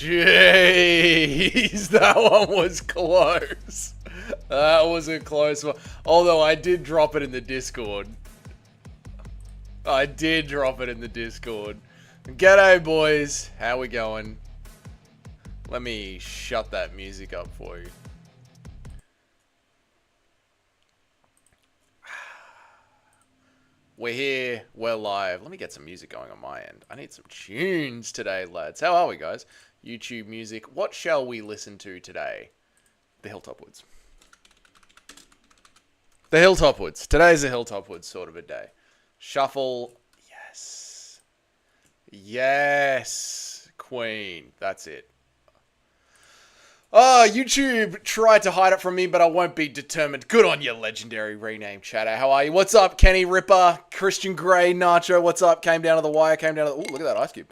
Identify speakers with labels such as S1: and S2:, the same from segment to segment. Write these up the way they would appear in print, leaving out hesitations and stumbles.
S1: Jeez, that one was close. That was a close one. Although I did drop it in the Discord. G'day, boys. How we going? Let me shut that music up for you. We're here. We're live. Let me get some music going on my end. I need some tunes today, lads. How are we, guys? YouTube music. What shall we listen to today? The Hilltop Woods. The Hilltop Woods. Today's the Hilltop Woods sort of a day. Shuffle. Yes. Yes. Queen. That's it. Oh, YouTube tried to hide it from me, but I won't be determined. Good on you, legendary rename chatter. How are you? What's up, Kenny Ripper, Christian Grey, Nacho? What's up? Came down to the wire. Ooh, look at that ice cube.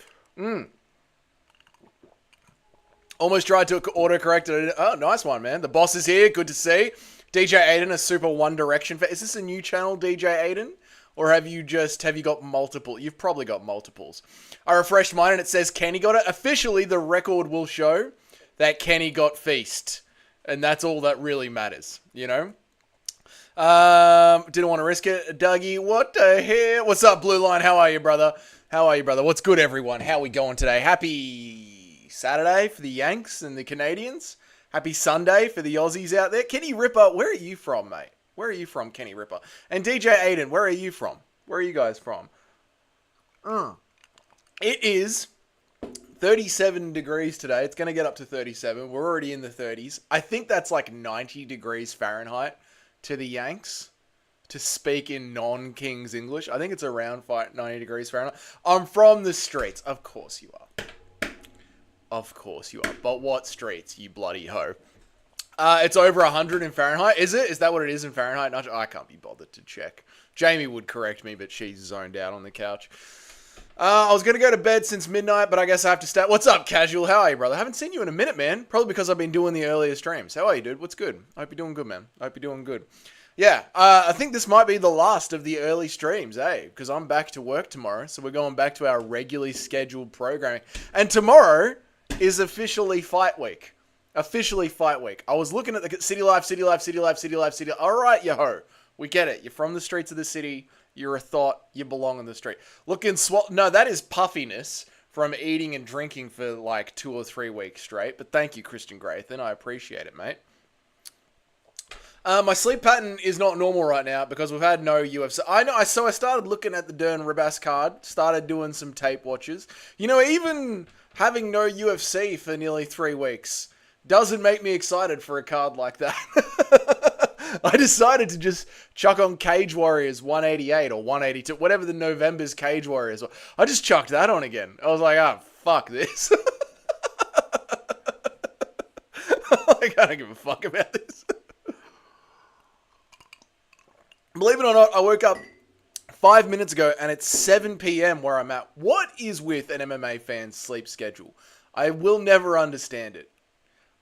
S1: Almost tried to autocorrect it. Oh, nice one, man. The boss is here. Good to see. DJ Aiden, a super One Direction fan. Is this a new channel, DJ Aiden? Or have you got multiple? You've probably got multiples. I refreshed mine and it says Kenny got it. Officially, the record will show that Kenny got feast. And that's all that really matters, you know? Didn't want to risk it. Dougie, what the hell? What's up, Blue Line? How are you, brother? What's good, everyone? How we going today? Happy Saturday for the Yanks and the Canadians. Happy Sunday for the Aussies out there. Kenny Ripper, where are you from, mate? Where are you from, Kenny Ripper? And DJ Aiden, where are you from? Where are you guys from? It is 37 degrees today. It's going to get up to 37. We're already in the 30s. I think that's like 90 degrees Fahrenheit to the Yanks, to speak in non-King's English. I think it's around 90 degrees Fahrenheit. I'm from the streets. Of course you are. Of course you are. But what streets, you bloody hoe? It's over 100 in Fahrenheit. Is it? Is that what it is in Fahrenheit? I can't be bothered to check. Jamie would correct me, but she's zoned out on the couch. I was going to go to bed since midnight, but I guess I have to stay. What's up, Casual? How are you, brother? I haven't seen you in a minute, man. Probably because I've been doing the earlier streams. How are you, dude? What's good? I hope you're doing good, man. I hope you're doing good. Yeah, I think this might be the last of the early streams, eh? Because I'm back to work tomorrow, so we're going back to our regularly scheduled programming. And tomorrow is officially fight week. Officially fight week. I was looking at the City Life. All right, yo ho. We get it. You're from the streets of the city. You're a thought. You belong on the street. Looking no, that is puffiness from eating and drinking for like 2 or 3 weeks straight. But thank you, Christian Graythan. I appreciate it, mate. My sleep pattern is not normal right now because we've had no UFC. I know. So I started looking at the Dern Ribas card. Started doing some tape watches. You know, even having no UFC for nearly 3 weeks doesn't make me excited for a card like that. I decided to just chuck on Cage Warriors 188 or 182, whatever the November's Cage Warriors were. I just chucked that on again. I was like, oh, fuck this. Like, I don't give a fuck about this. Believe it or not, I woke up 5 minutes ago and it's 7 p.m. where I'm at. What is with an MMA fan's sleep schedule? I will never understand it.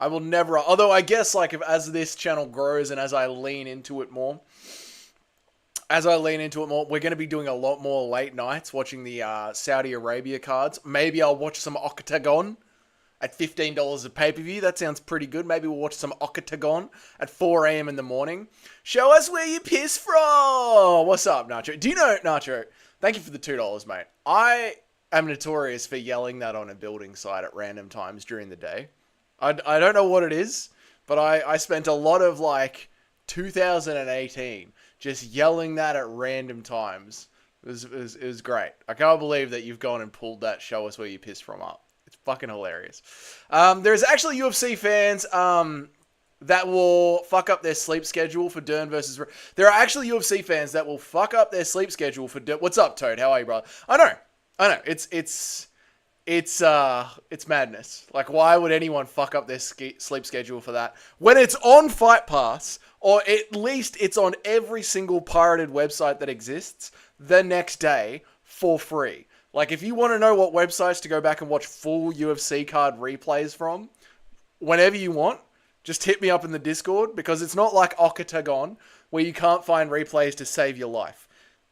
S1: Although I guess like as this channel grows and as I lean into it more, we're going to be doing a lot more late nights watching the Saudi Arabia cards. Maybe I'll watch some Octagon at $15 a pay-per-view. That sounds pretty good. Maybe we'll watch some Octagon at 4 a.m. in the morning. Show us where you piss from. What's up, Nacho? Do you know, Nacho, thank you for the $2, mate. I am notorious for yelling that on a building site at random times during the day. I don't know what it is, but I spent a lot of like 2018 just yelling that at random times. It was great. I can't believe that you've gone and pulled that show us where you pissed from up. It's fucking hilarious. There's actually UFC fans that will fuck up their sleep schedule for Dern versus... There are actually UFC fans that will fuck up their sleep schedule for Dern... What's up, Toad? How are you, brother? I know. It's madness. Like, why would anyone fuck up their sleep schedule for that? When it's on Fight Pass, or at least it's on every single pirated website that exists, the next day, for free. Like, if you want to know what websites to go back and watch full UFC card replays from, whenever you want, just hit me up in the Discord, because it's not like Octagon, where you can't find replays to save your life.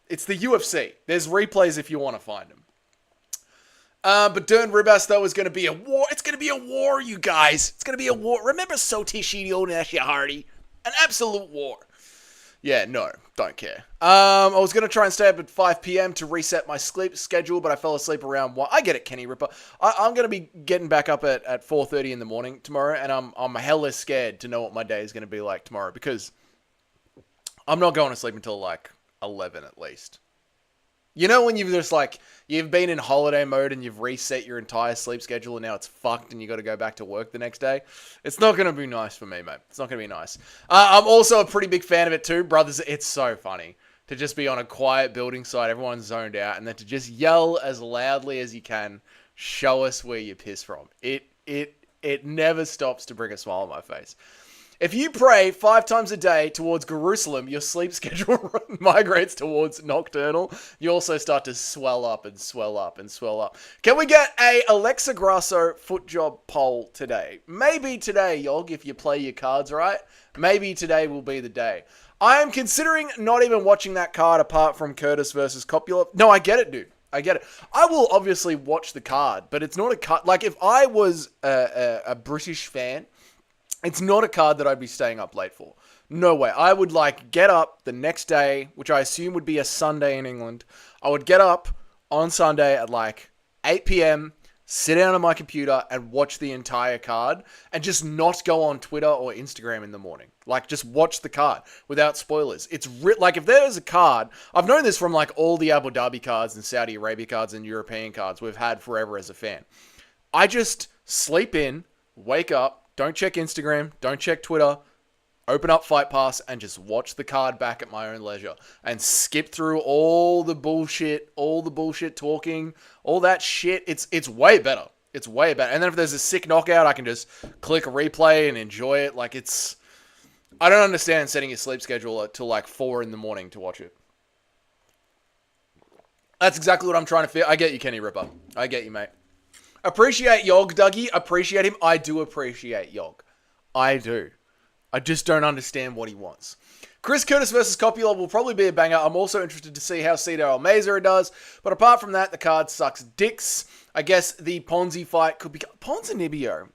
S1: It's the UFC. There's replays if you want to find them. But Dern Ribas, though, is going to be a war. It's going to be a war, you guys. It's going to be a war. Remember Sotishi Onashi Hardy? An absolute war. Yeah, no, don't care. I was going to try and stay up at 5 p.m. to reset my sleep schedule, but I fell asleep around 1. I get it, Kenny Ripper. I'm going to be getting back up at 4:30 in the morning tomorrow, and I'm hella scared to know what my day is going to be like tomorrow, because I'm not going to sleep until like 11 at least. You know when you've just like, you've been in holiday mode and you've reset your entire sleep schedule and now it's fucked and you got to go back to work the next day? It's not going to be nice for me, mate. It's not going to be nice. I'm also a pretty big fan of it too, brothers. It's so funny to just be on a quiet building site, everyone's zoned out, and then to just yell as loudly as you can, show us where you piss from. It never stops to bring a smile on my face. If you pray 5 times a day towards Jerusalem, your sleep schedule migrates towards nocturnal. You also start to swell up and swell up and swell up. Can we get a Alexa Grasso foot job poll today? Maybe today, Yog, if you play your cards right. Maybe today will be the day. I am considering not even watching that card apart from Curtis versus Coppola. No, I get it, dude. I get it. I will obviously watch the card, but it's not a card. Like, if I was a British fan, it's not a card that I'd be staying up late for. No way. I would like get up the next day, which I assume would be a Sunday in England. I would get up on Sunday at like 8 p.m., sit down on my computer and watch the entire card and just not go on Twitter or Instagram in the morning. Like, just watch the card without spoilers. It's like, if there's a card, I've known this from like all the Abu Dhabi cards and Saudi Arabia cards and European cards we've had forever as a fan. I just sleep in, wake up, don't check Instagram, don't check Twitter, open up Fight Pass and just watch the card back at my own leisure and skip through all the bullshit talking, all that shit. It's way better. It's way better. And then if there's a sick knockout, I can just click a replay and enjoy it. Like, I don't understand setting your sleep schedule till like 4 in the morning to watch it. That's exactly what I'm trying to feel. I get you, Kenny Ripper. I get you, mate. Appreciate Yog, Dougie. Appreciate him. I do appreciate Yog. I do. I just don't understand what he wants. Chris Curtis versus Coppola will probably be a banger. I'm also interested to see how Cedar Almeida does. But apart from that, the card sucks dicks. I guess the Ponzi fight could be... Ponzinibbio,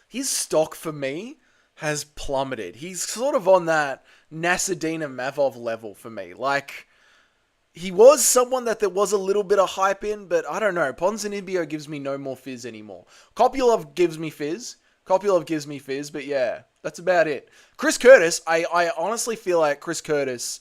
S1: his stock for me has plummeted. He's sort of on that Nasadina Mavov level for me. Like... He was someone that there was a little bit of hype in, but I don't know. Ponzinibbio gives me no more fizz anymore. Kopylov gives me fizz, but yeah, that's about it. Chris Curtis, I honestly feel like Chris Curtis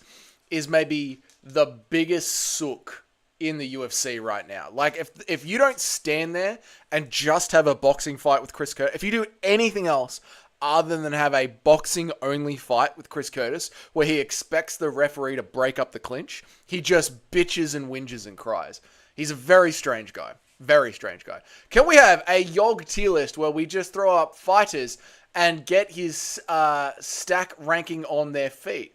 S1: is maybe the biggest sook in the UFC right now. Like, if you don't stand there and just have a boxing fight with Chris Curtis, if you do anything else other than have a boxing-only fight with Chris Curtis, where he expects the referee to break up the clinch, he just bitches and whinges and cries. He's a very strange guy. Very strange guy. Can we have a Yog tier list where we just throw up fighters and get his stack ranking on their feet?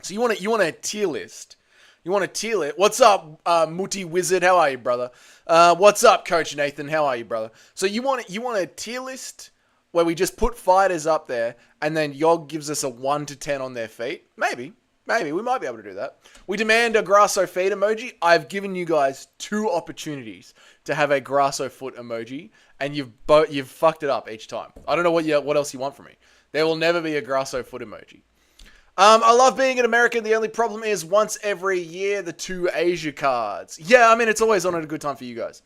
S1: So you want a tier list? You want a tier list? What's up, Muti Wizard? How are you, brother? What's up, Coach Nathan? How are you, brother? So you want a tier list where we just put fighters up there and then Yog gives us a 1 to 10 on their feet? Maybe. We might be able to do that. We demand a Grasso feet emoji. I've given you guys 2 opportunities to have a Grasso foot emoji, and you've fucked it up each time. I don't know what else you want from me. There will never be a Grasso foot emoji. I love being an American. The only problem is once every year, the 2 Asia cards. Yeah, I mean, it's always on at a good time for you guys.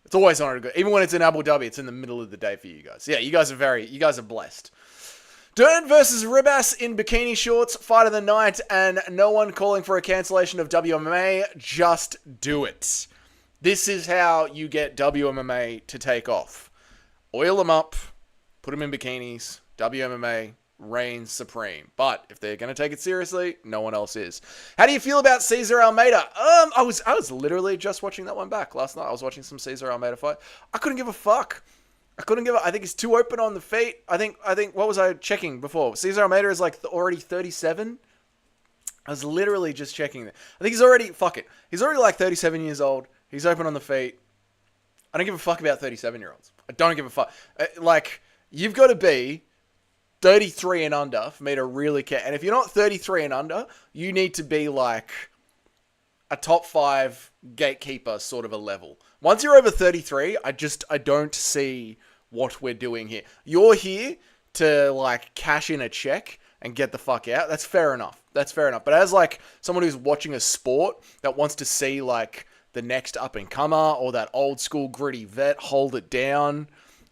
S1: It's always on at a good... Even when it's in Abu Dhabi, it's in the middle of the day for you guys. Yeah, you guys are blessed. Dern versus Ribas in bikini shorts, fight of the night, and no one calling for a cancellation of WMMA. Just do it. This is how you get WMMA to take off. Oil them up, put them in bikinis, WMMA reigns supreme. But if they're going to take it seriously, no one else is. How do you feel about Cesar Almeida? I was literally just watching that one back last night. I was watching some Cesar Almeida fight. I couldn't give a fuck. I think he's too open on the feet. I think, what was I checking before? Cesar Almeida is like already 37. I was literally just checking that. I think he's already, he's already like 37 years old. He's open on the feet. I don't give a fuck about 37-year-olds. I don't give a fuck. Like, you've got to be 33 and under for me to really care. And if you're not 33 and under, you need to be like a top 5 gatekeeper sort of a level. Once you're over 33, I don't see what we're doing here. You're here to like cash in a check and get the fuck out. That's fair enough. But as like someone who's watching a sport that wants to see like the next up and comer or that old school gritty vet hold it down,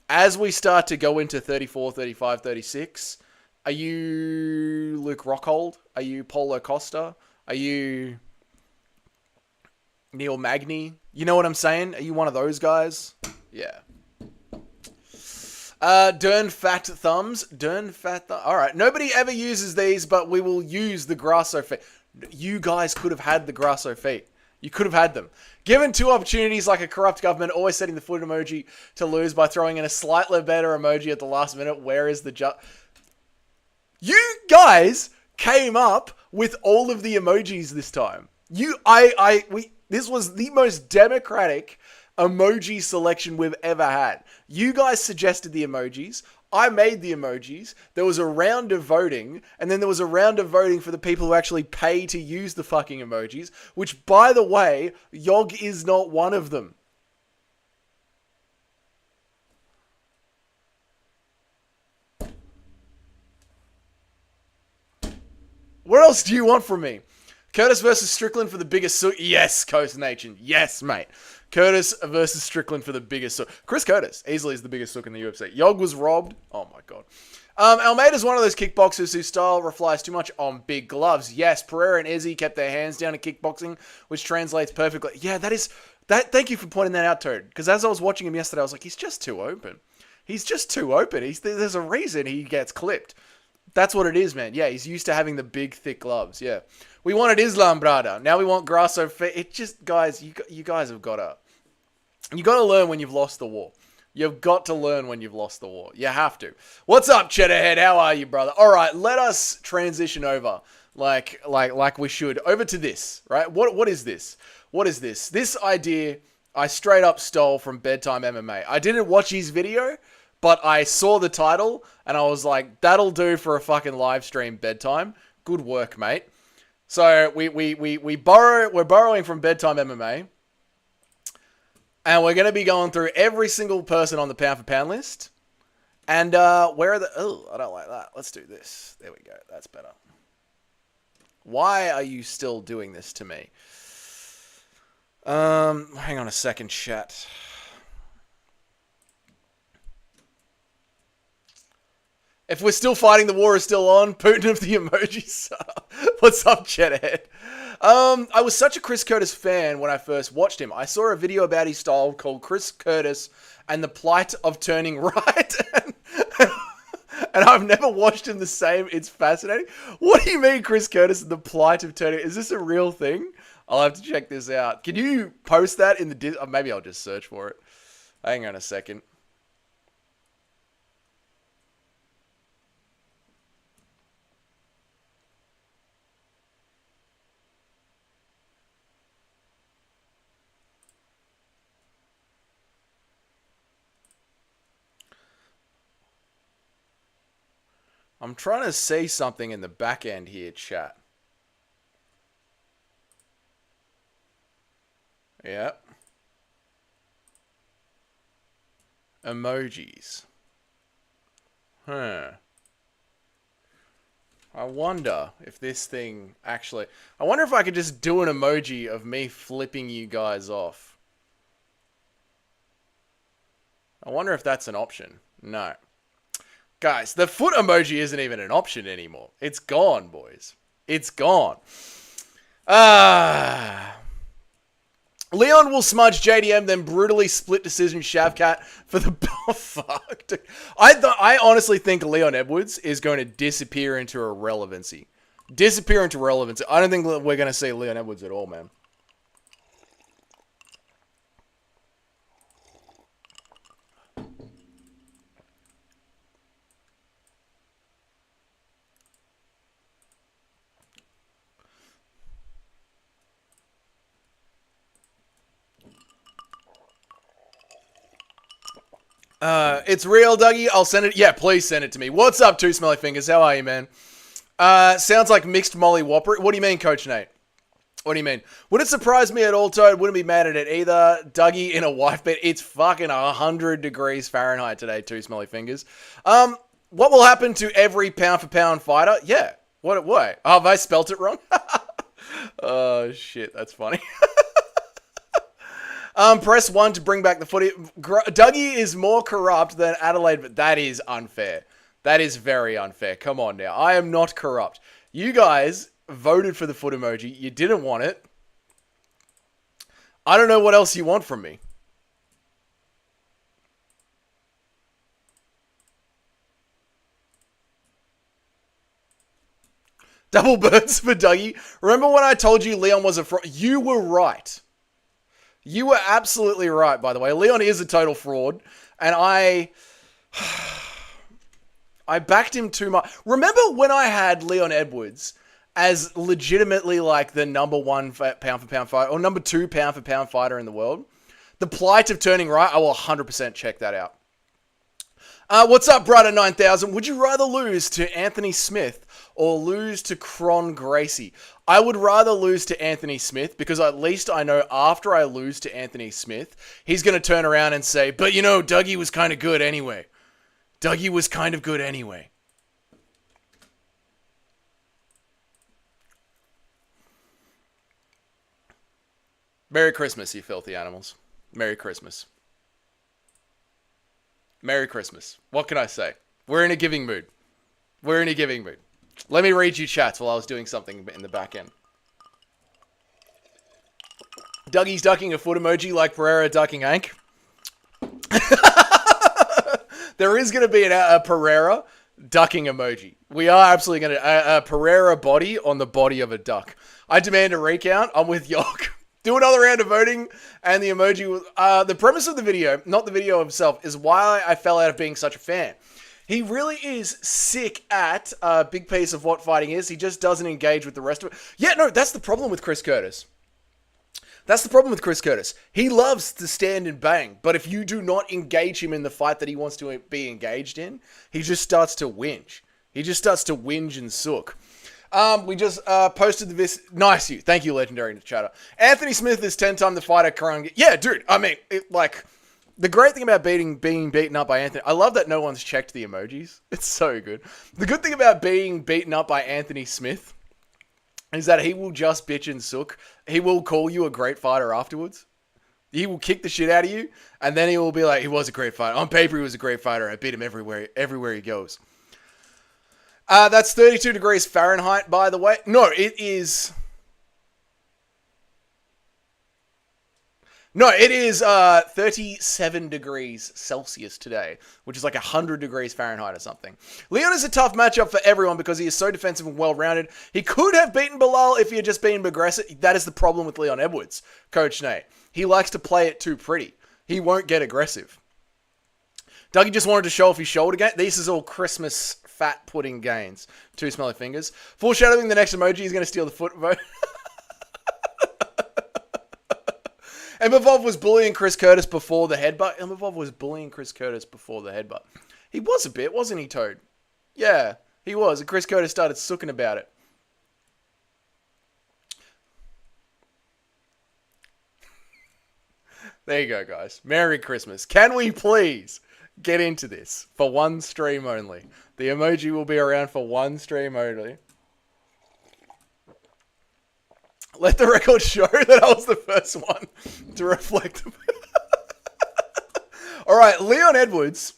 S1: as we start to go into 34, 35, 36, are you Luke Rockhold? Are you Paulo Costa? Are you Neil Magny? You know what I'm saying? Are you one of those guys? Yeah. Dern Fat Thumbs. Alright, nobody ever uses these, but we will use the Grasso feet. You guys could have had the Grasso feet. You could have had them. Given 2 opportunities like a corrupt government, always setting the foot emoji to lose by throwing in a slightly better emoji at the last minute. Where is the You guys came up with all of the emojis this time. This was the most democratic emoji selection we've ever had. You guys suggested the emojis. I made the emojis. There was a round of voting, and then there was a round of voting for the people who actually pay to use the fucking emojis, which, by the way, Yog is not one of them. What else do you want from me? Curtis versus Strickland for the biggest sook. Yes, Coast Nation. Yes, mate. Curtis versus Strickland for the biggest sook. Chris Curtis easily is the biggest sook in the UFC. Yog was robbed. Oh, my God. Almeida's one of those kickboxers whose style relies too much on big gloves. Yes, Pereira and Izzy kept their hands down in kickboxing, which translates perfectly. Yeah, thank you for pointing that out, Toad. Because as I was watching him yesterday, I was like, he's just too open. There's a reason he gets clipped. That's what it is, man. Yeah, he's used to having the big, thick gloves. Yeah. We wanted Islam, brother. Now we want Grasso. It just, guys, you guys have got to... You got to learn when you've lost the war. You've got to learn when you've lost the war. You have to. What's up, Cheddarhead? How are you, brother? All right, let us transition over, like we should, over to this, right? What is this? What is this? This idea I straight up stole from Bedtime MMA. I didn't watch his video, but I saw the title and I was like, that'll do for a fucking live stream, Bedtime. Good work, mate. So we're borrowing from Bedtime MMA. And we're going to be going through every single person on the pound for pound list. And where are the... Oh, I don't like that. Let's do this. There we go. That's better. Why are you still doing this to me? Hang on a second, chat. If we're still fighting, the war is still on. Putin of the emojis. What's up, Cheddhead? I was such a Chris Curtis fan when I first watched him. I saw a video about his style called Chris Curtis and the Plight of Turning Right. And I've never watched him the same. It's fascinating. What do you mean, Chris Curtis and the Plight of Turning? Is this a real thing? I'll have to check this out. Can you post that in the... Maybe I'll just search for it. Hang on a second. I'm trying to say something in the back end here, chat. Yep. Emojis. Huh. I wonder if this thing actually... I wonder if I could just do an emoji of me flipping you guys off. I wonder if that's an option. No. Guys, the foot emoji isn't even an option anymore. It's gone, boys. It's gone. Leon will smudge JDM, then brutally split decision Shavkat for the... Oh, fuck. I honestly think Leon Edwards is going to disappear into irrelevancy. I don't think we're going to see Leon Edwards at all, man. It's real, Dougie. I'll send it. Yeah, please send it to me. What's up, Two Smelly Fingers? How are you, man? Sounds like mixed Molly Whopper. What do you mean, Coach Nate? What do you mean? Would it surprise me at all, Toad? Wouldn't be mad at it either. Dougie in a wife bed. It's fucking 100 degrees Fahrenheit today, too, smelly fingers. What will happen to every pound for pound fighter? Yeah. What? Oh, have I spelt it wrong? Oh, shit. That's funny. Press 1 to bring back the footy. Dougie is more corrupt than Adelaide, but that is unfair. That is very unfair. Come on now. I am not corrupt. You guys voted for the foot emoji. You didn't want it. I don't know what else you want from me. Double birds for Dougie. Remember when I told you Leon was a fraud? You were right. You were absolutely right, by the way. Leon is a total fraud. And I backed him too much. Remember when I had Leon Edwards as legitimately like the number 1 pound for pound fighter, or number 2 pound for pound fighter in the world? The plight of turning right, I will 100% check that out. What's up, Brother 9000? Would you rather lose to Anthony Smith or lose to Cron Gracie? I would rather lose to Anthony Smith because at least I know after I lose to Anthony Smith, he's going to turn around and say, but you know, Dougie was kind of good anyway. Dougie was kind of good anyway. Merry Christmas, you filthy animals. Merry Christmas. Merry Christmas. What can I say? We're in a giving mood. We're in a giving mood. Let me read you chats while I was doing something in the back end. Dougie's ducking a foot emoji like Pereira ducking Ank. There is going to be a Pereira ducking emoji. We are absolutely going to... a Pereira body on the body of a duck. I demand a recount. I'm with York. Do another round of voting, and the emoji was... the premise of the video, not the video himself, is why I fell out of being such a fan. He really is sick at a big piece of what fighting is. He just doesn't engage with the rest of it. Yeah, no, that's the problem with Chris Curtis. That's the problem with Chris Curtis. He loves to stand and bang, but if you do not engage him in the fight that he wants to be engaged in, he just starts to whinge. He just starts to whinge and sook. We just posted this. Nice you. Thank you, Legendary Chatter. Anthony Smith is 10 times the fighter. Yeah, dude. I mean, the great thing about being beaten up by Anthony, I love that no one's checked the emojis. It's so good. The good thing about being beaten up by Anthony Smith is that he will just bitch and sook. He will call you a great fighter afterwards. He will kick the shit out of you, and then he will be like, he was a great fighter. On paper, he was a great fighter. I beat him everywhere he goes. That's 32 degrees Fahrenheit, by the way. No, it is... No, it is 37 degrees Celsius today, which is like 100 degrees Fahrenheit or something. Leon is a tough matchup for everyone because he is so defensive and well-rounded. He could have beaten Bilal if he had just been aggressive. That is the problem with Leon Edwards, Coach Nate. He likes to play it too pretty. He won't get aggressive. Dougie just wanted to show off his shoulder game. This is all Christmas fat pudding gains. 2 smelly fingers. Foreshadowing the next emoji, he's going to steal the foot vote. Embervov was bullying Chris Curtis before the headbutt. He was a bit, wasn't he, Toad? Yeah, he was. And Chris Curtis started sooking about it. There you go, guys. Merry Christmas. Can we please get into this for one stream only? The emoji will be around for one stream only. Let the record show that I was the first one to reflect. All right, Leon Edwards.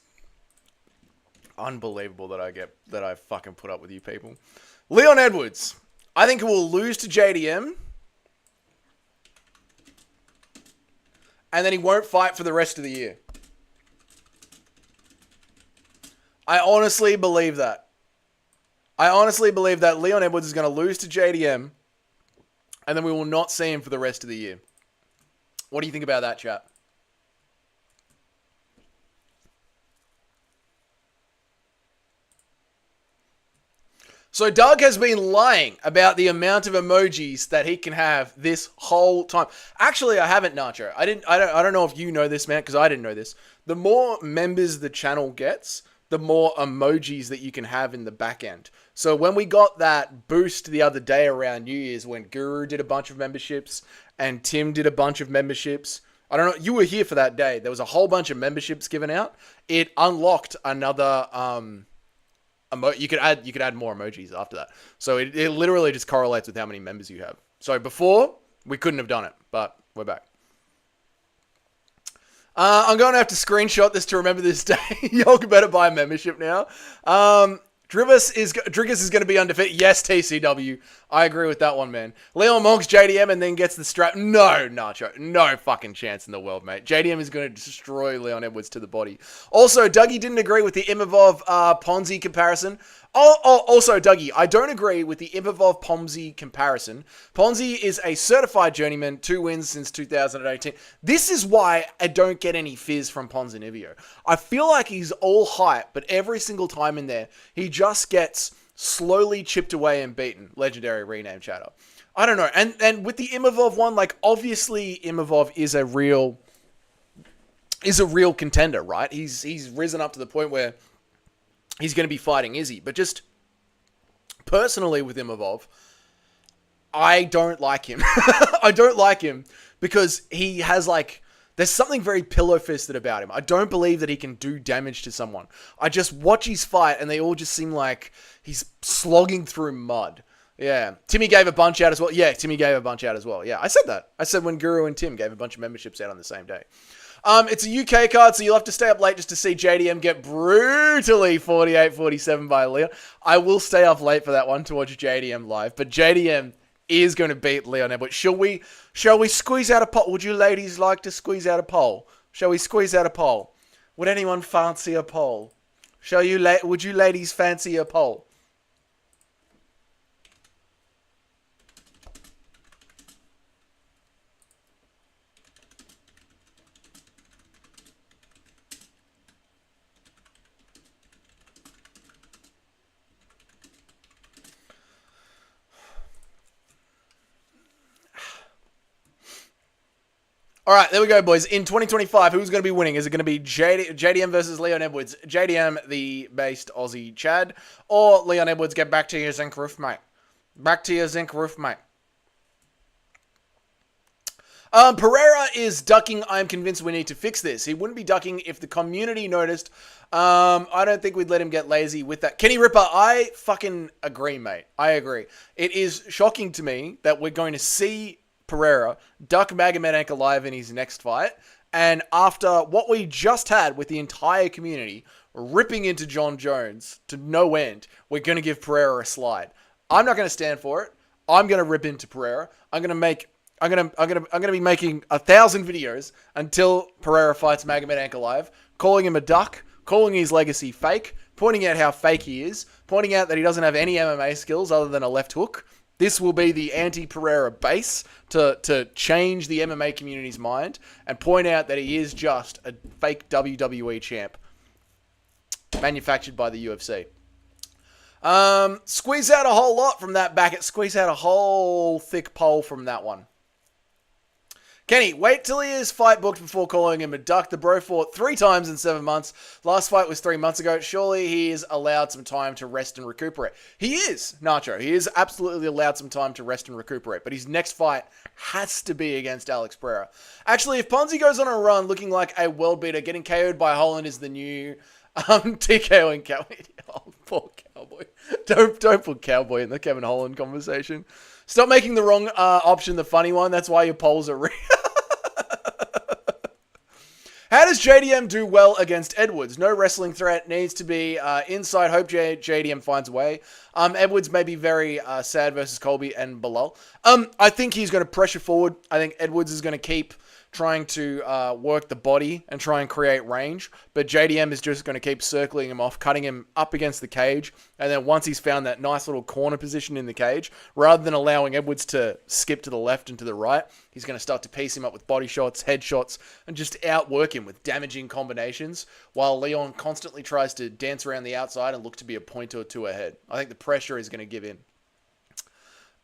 S1: Unbelievable that I fucking put up with you people. Leon Edwards. I think he will lose to JDM. And then he won't fight for the rest of the year. I honestly believe that. Leon Edwards is going to lose to JDM. And then we will not see him for the rest of the year. What do you think about that, chat? So Doug has been lying about the amount of emojis that he can have this whole time. Actually, I haven't, Nacho. I don't know if you know this, man, because I didn't know this. The more members the channel gets, the more emojis that you can have in the back end. So when we got that boost the other day around New Year's, when Guru did a bunch of memberships and Tim did a bunch of memberships, I don't know, you were here for that day. There was a whole bunch of memberships given out. It unlocked another you could add more emojis after that. So it literally just correlates with how many members you have. So before, we couldn't have done it, but we're back. I'm going to have to screenshot this to remember this day. Y'all better buy a membership now. Driggers is going to be undefeated. Yes, TCW. I agree with that one, man. Leon monks JDM and then gets the strap. No, Nacho. No fucking chance in the world, mate. JDM is going to destroy Leon Edwards to the body. Also, Dougie didn't agree with the Imavov Ponzi comparison. Also, Dougie, I don't agree with the Imavov Ponzi comparison. Ponzi is a certified journeyman, 2 wins since 2018. This is why I don't get any fizz from Ponzinibbio. I feel like he's all hype, but every single time in there, he just gets slowly chipped away and beaten. Legendary rename chatter. I don't know. And with the Imavov one, like, obviously Imavov is a real contender, right? He's risen up to the point where he's going to be fighting Izzy. But just personally with Imavov, I don't like him. I don't like him because he has, like, there's something very pillow-fisted about him. I don't believe that he can do damage to someone. I just watch his fight, and they all just seem like he's slogging through mud. Yeah. Timmy gave a bunch out as well. Yeah, Timmy gave a bunch out as well. Yeah, I said that. I said when Guru and Tim gave a bunch of memberships out on the same day. It's a UK card, so you'll have to stay up late just to see JDM get brutally 48-47 by Leon. I will stay up late for that one to watch JDM live, but JDM is going to beat Leon Edwards. Shall we squeeze out a poll? Would you ladies like to squeeze out a poll? Shall we squeeze out a poll? Would anyone fancy a poll? Would you ladies fancy a poll? All right, there we go, boys. In 2025, who's going to be winning? Is it going to be JDM versus Leon Edwards? JDM, the based Aussie Chad, or Leon Edwards, get back to your zinc roof, mate. Back to your zinc roof, mate. Pereira is ducking. I'm convinced we need to fix this. He wouldn't be ducking if the community noticed. I don't think we'd let him get lazy with that. Kenny Ripper, I fucking agree, mate. I agree. It is shocking to me that we're going to see Pereira duck Magomed Ankalaev in his next fight, and after what we just had with the entire community ripping into John Jones to no end, we're going to give Pereira a slide. I'm not going to stand for it. I'm going to rip into Pereira. I'm going to be making 1,000 videos until Pereira fights Magomed Ankalaev, calling him a duck, calling his legacy fake, pointing out how fake he is, pointing out that he doesn't have any MMA skills other than a left hook. This will be the anti-Pereira base to change the MMA community's mind and point out that he is just a fake WWE champ manufactured by the UFC. Squeeze out a whole lot from that bracket. Squeeze out a whole thick poll from that one. Kenny, wait till he is fight booked before calling him a duck. The bro fought 3 times in 7 months. Last fight was 3 months ago. Surely he is allowed some time to rest and recuperate. He is, Nacho. He is absolutely allowed some time to rest and recuperate. But his next fight has to be against Alex Pereira. Actually, if Ponzi goes on a run looking like a world beater, getting KO'd by Holland is the new TKOing Cowboy. Oh, poor Cowboy. Don't put Cowboy in the Kevin Holland conversation. Stop making the wrong option the funny one. That's why your polls are real. How does JDM do well against Edwards? No wrestling threat. Needs to be inside. Hope JDM finds a way. Edwards may be very sad versus Colby and Bilal. I think he's going to pressure forward. I think Edwards is going to keep trying to work the body and try and create range. But JDM is just going to keep circling him off, cutting him up against the cage. And then once he's found that nice little corner position in the cage, rather than allowing Edwards to skip to the left and to the right, he's going to start to piece him up with body shots, head shots, and just outwork him with damaging combinations, while Leon constantly tries to dance around the outside and look to be a point or two ahead. I think the pressure is going to give in.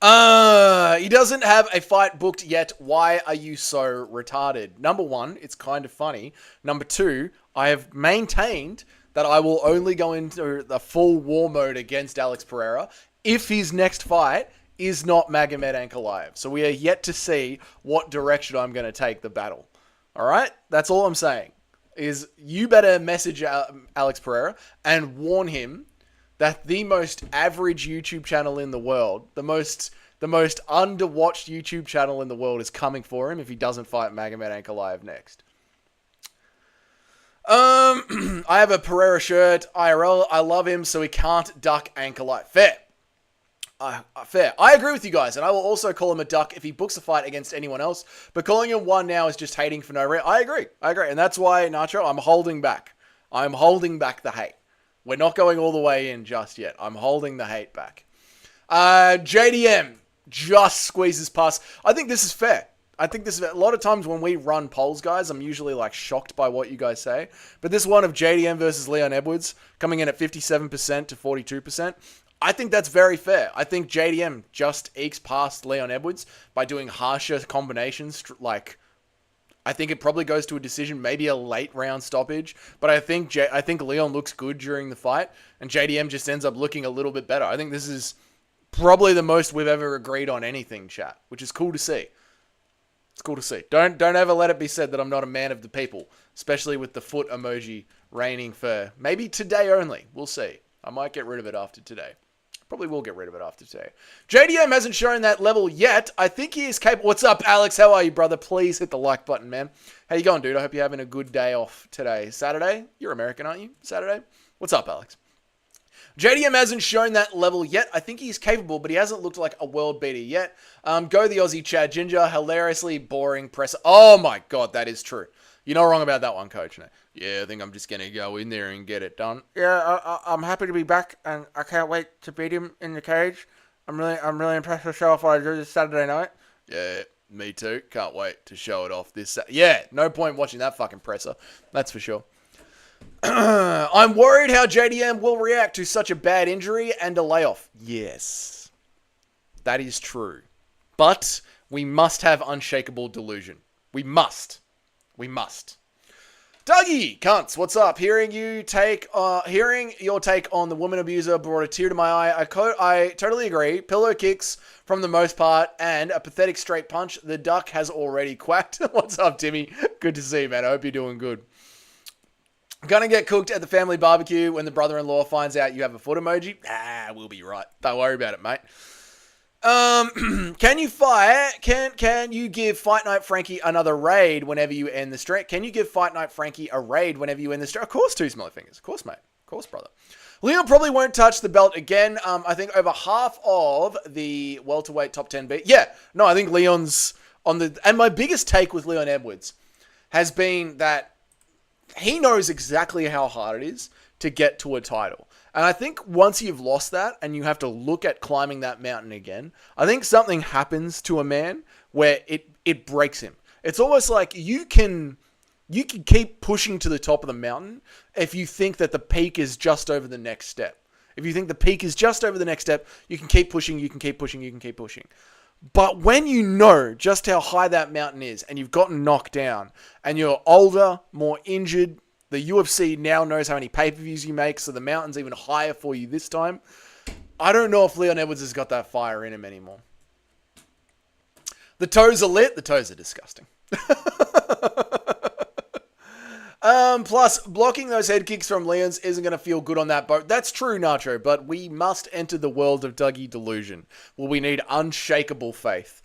S1: He doesn't have a fight booked yet. Why are you so retarded? Number 1, it's kind of funny. Number 2, I have maintained that I will only go into the full war mode against Alex Pereira if his next fight is not Magomed Ankalaev. So we are yet to see what direction I'm going to take the battle. All right? That's all I'm saying. Is you better message Alex Pereira and warn him that the most average YouTube channel in the world, the most underwatched YouTube channel in the world, is coming for him if he doesn't fight Magomed Ankalaev next. I have a Pereira shirt, IRL. I love him, so he can't duck Ankalaev. Fair. Fair. I agree with you guys, and I will also call him a duck if he books a fight against anyone else. But calling him one now is just hating for no reason. I agree. And that's why, Nacho, I'm holding back. I'm holding back the hate. We're not going all the way in just yet. I'm holding the hate back. JDM just squeezes past. I think this is fair. A lot of times when we run polls, guys, I'm usually like shocked by what you guys say. But this one of JDM versus Leon Edwards coming in at 57% to 42%. I think that's very fair. I think JDM just ekes past Leon Edwards by doing harsher combinations. Like, I think it probably goes to a decision, maybe a late round stoppage. But I think Leon looks good during the fight, and JDM just ends up looking a little bit better. I think this is probably the most we've ever agreed on anything, chat, which is cool to see. It's cool to see. Don't ever let it be said that I'm not a man of the people, especially with the foot emoji reigning for maybe today only. We'll see. I might get rid of it after today. Probably will get rid of it after today. JDM hasn't shown that level yet. I think he is capable. What's up, Alex? How are you, brother? Please hit the like button, man. How you going, dude? I hope you're having a good day off today. Saturday? You're American, aren't you? Saturday? What's up, Alex? JDM hasn't shown that level yet. I think he's capable, but he hasn't looked like a world beater yet. Go the Aussie Chad Ginger. Hilariously boring presser. Oh my God, that is true. You're not wrong about that one, coach. No. Yeah, I think I'm just going to go in there and get it done. Yeah, I'm happy to be back, and I can't wait to beat him in the cage. I'm really impressed to show off what I do this Saturday night. Yeah, me too. Can't wait to show it off this Saturday. Yeah, no point watching that fucking presser. That's for sure. I'm worried how JDM will react to such a bad injury and a layoff. Yes, that is true. But we must have unshakable delusion. We must. Dougie, cunts, what's up? Hearing your take on the woman abuser brought a tear to my eye. I totally agree. Pillow kicks from the most part and a pathetic straight punch. The duck has already quacked. What's up, Timmy? Good to see you, man. I hope you're doing good. Gonna get cooked at the family barbecue when the brother-in-law finds out you have a foot emoji. We'll be right. Don't worry about it, mate. Can you give Fight Night Frankie another raid whenever you end the stream? Can you give Fight Night Frankie a raid whenever you end the stream? Of course, Two Smelly Fingers. Of course, mate. Of course, brother. Leon probably won't touch the belt again. I think over half of the welterweight top 10 beat. Yeah, no, I think Leon's on the... And my biggest take with Leon Edwards has been that he knows exactly how hard it is to get to a title. And I think once you've lost that and you have to look at climbing that mountain again, I think something happens to a man where it breaks him. It's almost like you can keep pushing to the top of the mountain if you think that the peak is just over the next step. If you think the peak is just over the next step, you can keep pushing, you can keep pushing, you can keep pushing. But when you know just how high that mountain is and you've gotten knocked down and you're older, more injured, the UFC now knows how many pay-per-views you make, so the mountain's even higher for you this time. I don't know if Leon Edwards has got that fire in him anymore. The toes are lit. The toes are disgusting. Plus, blocking those head kicks from Leon's isn't going to feel good on that boat. That's true, Nacho, but we must enter the world of Dougie Delusion, where we need unshakable faith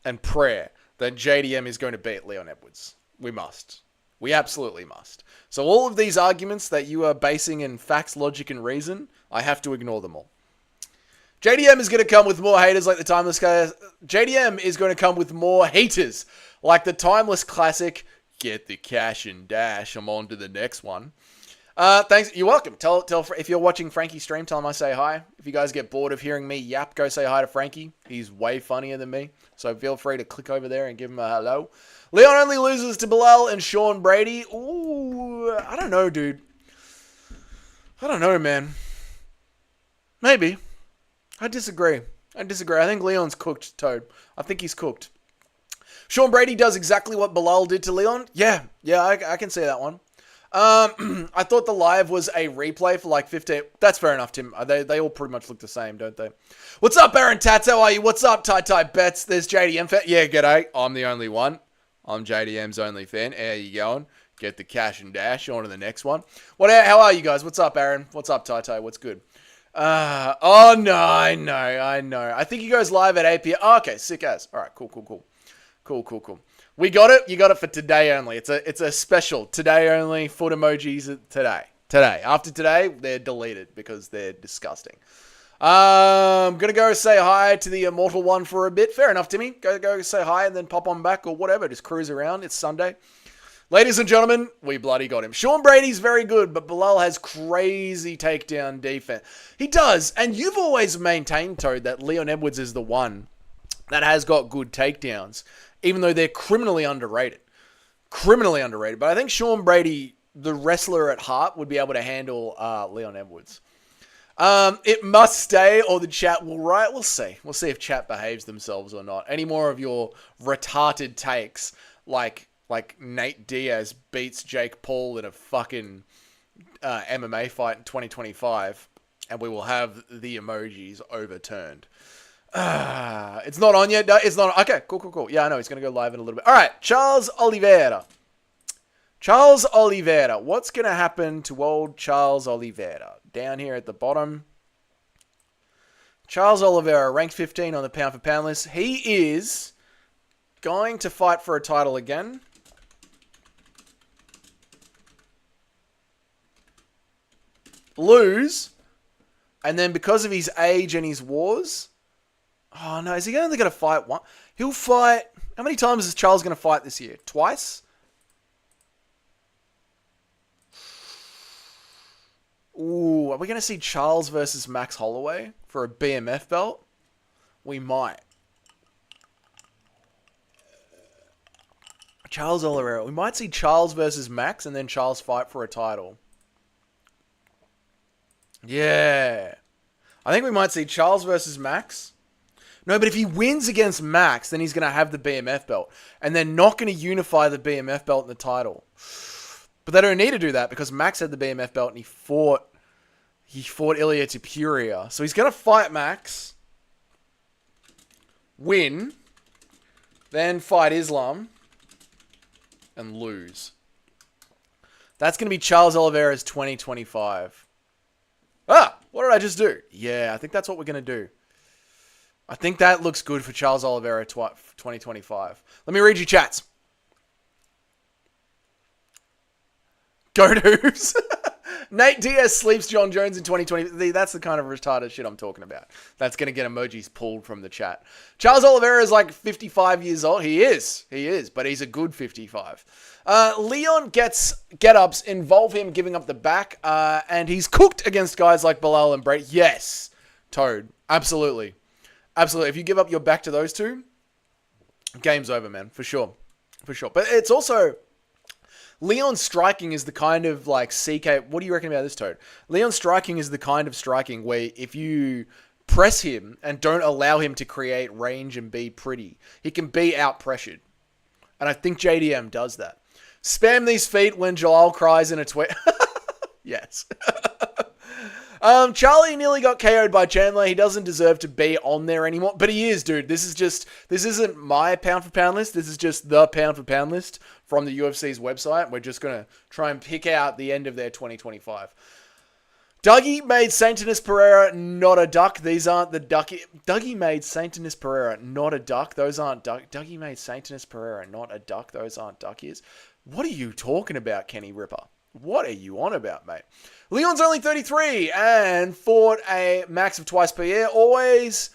S1: and prayer that JDM is going to beat Leon Edwards. We must. We absolutely must. So all of these arguments that you are basing in facts, logic, and reason, I have to ignore them all. JDM is going to come with more haters like the timeless... JDM is going to come with more haters like the timeless classic, get the cash and dash. I'm on to the next one. Thanks. You're welcome. Tell if you're watching Frankie's stream, tell him I say hi. If you guys get bored of hearing me yap, go say hi to Frankie. He's way funnier than me. So feel free to click over there and give him a hello. Leon only loses to Bilal and Sean Brady. Ooh, I don't know, dude. I don't know, man. Maybe. I disagree. I think Leon's cooked, Toad. I think he's cooked. Sean Brady does exactly what Bilal did to Leon. Yeah, I can see that one. I thought the live was a replay for like 15. That's fair enough, Tim. They all pretty much look the same, don't they? What's up, Baron Tats? How are you? What's up, Tai Bets? There's JDM fan. Yeah, g'day. I'm the only one. I'm JDM's only fan. How you going? Get the cash and dash. On to the next one. How are you guys? What's up, Aaron? What's up, Tai? What's good? Oh, no, I know. I think you guys live at 8 p.m. Oh, okay, sick as. All right, cool. We got it. You got it for today only. It's a special today only. Foot emojis today. After today, they're deleted because they're disgusting. I'm gonna go say hi to the immortal one for a bit. Fair enough, Timmy. Go say hi and then pop on back or whatever. Just cruise around. It's Sunday. Ladies and gentlemen, we bloody got him. Sean Brady's very good, but Bilal has crazy takedown defense. He does, and you've always maintained, Toad, that Leon Edwards is the one that has got good takedowns, even though they're criminally underrated. But I think Sean Brady, the wrestler at heart, would be able to handle Leon Edwards. It must stay or the chat will riot. We'll see. We'll see if chat behaves themselves or not. Any more of your retarded takes like Nate Diaz beats Jake Paul in a fucking MMA fight in 2025 and we will have the emojis overturned. It's not on yet. No, it's not. Okay, cool. Yeah, I know. He's going to go live in a little bit. All right, Charles Oliveira. What's going to happen to old Charles Oliveira? Down here at the bottom. Charles Oliveira, ranked 15 on the pound for pound list. He is going to fight for a title again. Lose. And then because of his age and his wars... Oh, no. Is he only going to fight one? He'll fight... How many times is Charles going to fight this year? Twice? Ooh, are we going to see Charles versus Max Holloway for a BMF belt? We might. Charles Oliveira. We might see Charles versus Max and then Charles fight for a title. Yeah. I think we might see Charles versus Max. No, but if he wins against Max, then he's going to have the BMF belt. And they're not going to unify the BMF belt and the title. But they don't need to do that because Max had the BMF belt and he fought Ilia Topuria. So he's going to fight Max, win, then fight Islam, and lose. That's going to be Charles Oliveira's 2025. What did I just do? Yeah, I think that's what we're going to do. I think that looks good for Charles Oliveira 2025. Let me read you chats. Go Doos. Nate Diaz sleeps John Jones in 2020. That's the kind of retarded shit I'm talking about. That's going to get emojis pulled from the chat. Charles Oliveira is like 55 years old. He is, but he's a good 55. Leon gets get-ups, involve him giving up the back, and he's cooked against guys like Bilal and Brady. Yes, Toad. Absolutely. If you give up your back to those two, game's over, man. For sure. But it's also... Leon's striking is the kind of like CK... What do you reckon about this, Toad? Leon's striking is the kind of striking where if you press him and don't allow him to create range and be pretty, he can be out-pressured. And I think JDM does that. Spam these feet when Jalal cries in a tweet. Yes. Charlie nearly got KO'd by Chandler. He doesn't deserve to be on there anymore. But he is, dude. This isn't my pound for pound list. This is just the pound for pound list from the UFC's website. We're just going to try and pick out the end of their 2025. Dougie made Saint Denis Pereira not a duck. These aren't the ducky. Dougie made Saint Denis Pereira not a duck. Those aren't duck. Dougie made Saint Denis Pereira not a duck. Those aren't duckies. What are you talking about, Kenny Ripper? What are you on about, mate? Leon's only 33 and fought a max of twice per year. Always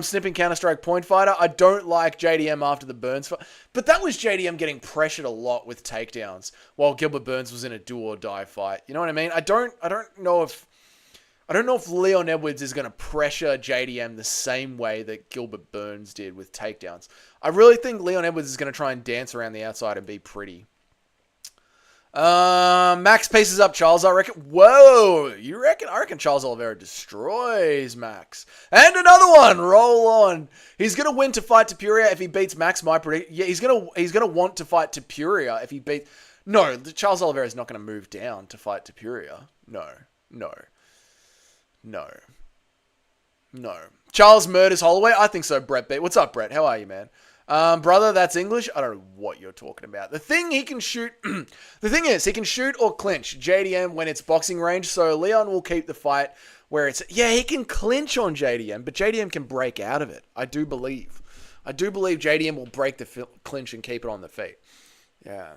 S1: snipping Counter-Strike point fighter. I don't like JDM after the Burns fight. But that was JDM getting pressured a lot with takedowns while Gilbert Burns was in a do or die fight. You know what I mean? I don't know if Leon Edwards is going to pressure JDM the same way that Gilbert Burns did with takedowns. I really think Leon Edwards is going to try and dance around the outside and be pretty. Max paces up Charles, I reckon. Whoa, you reckon? I reckon Charles Oliveira destroys Max. And another one, roll on. He's gonna win to fight Topuria if he beats Max. My prediction. Yeah, he's gonna want to fight Topuria if he beats. No, Charles Oliveira is not going to move down to fight Topuria. No. Charles murders Holloway? I think so, Brett B. What's up, Brett? How are you, man? Brother, that's English? I don't know what you're talking about. The thing he can shoot... the thing is, he can shoot or clinch JDM when it's boxing range, so Leon will keep the fight where it's... Yeah, he can clinch on JDM, but JDM can break out of it. I do believe JDM will break the clinch and keep it on the feet. Yeah.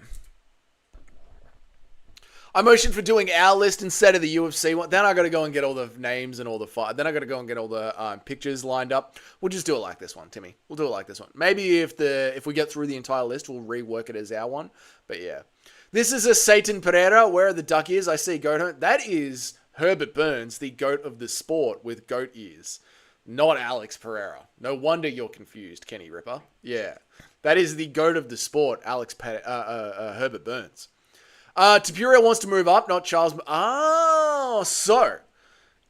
S1: I motioned for doing our list instead of the UFC one. Then I got to go and get all the names and all the fight. Then I got to go and get all the pictures lined up. We'll just do it like this one, Timmy. We'll do it like this one. Maybe if we get through the entire list, we'll rework it as our one. But yeah, this is a Satan Pereira. Where the duck is, I see goat hunt. That is Herbert Burns, the goat of the sport with goat ears, not Alex Pereira. No wonder you're confused, Kenny Ripper. Yeah, that is the goat of the sport, Herbert Burns. Topuria wants to move up, not Charles. So,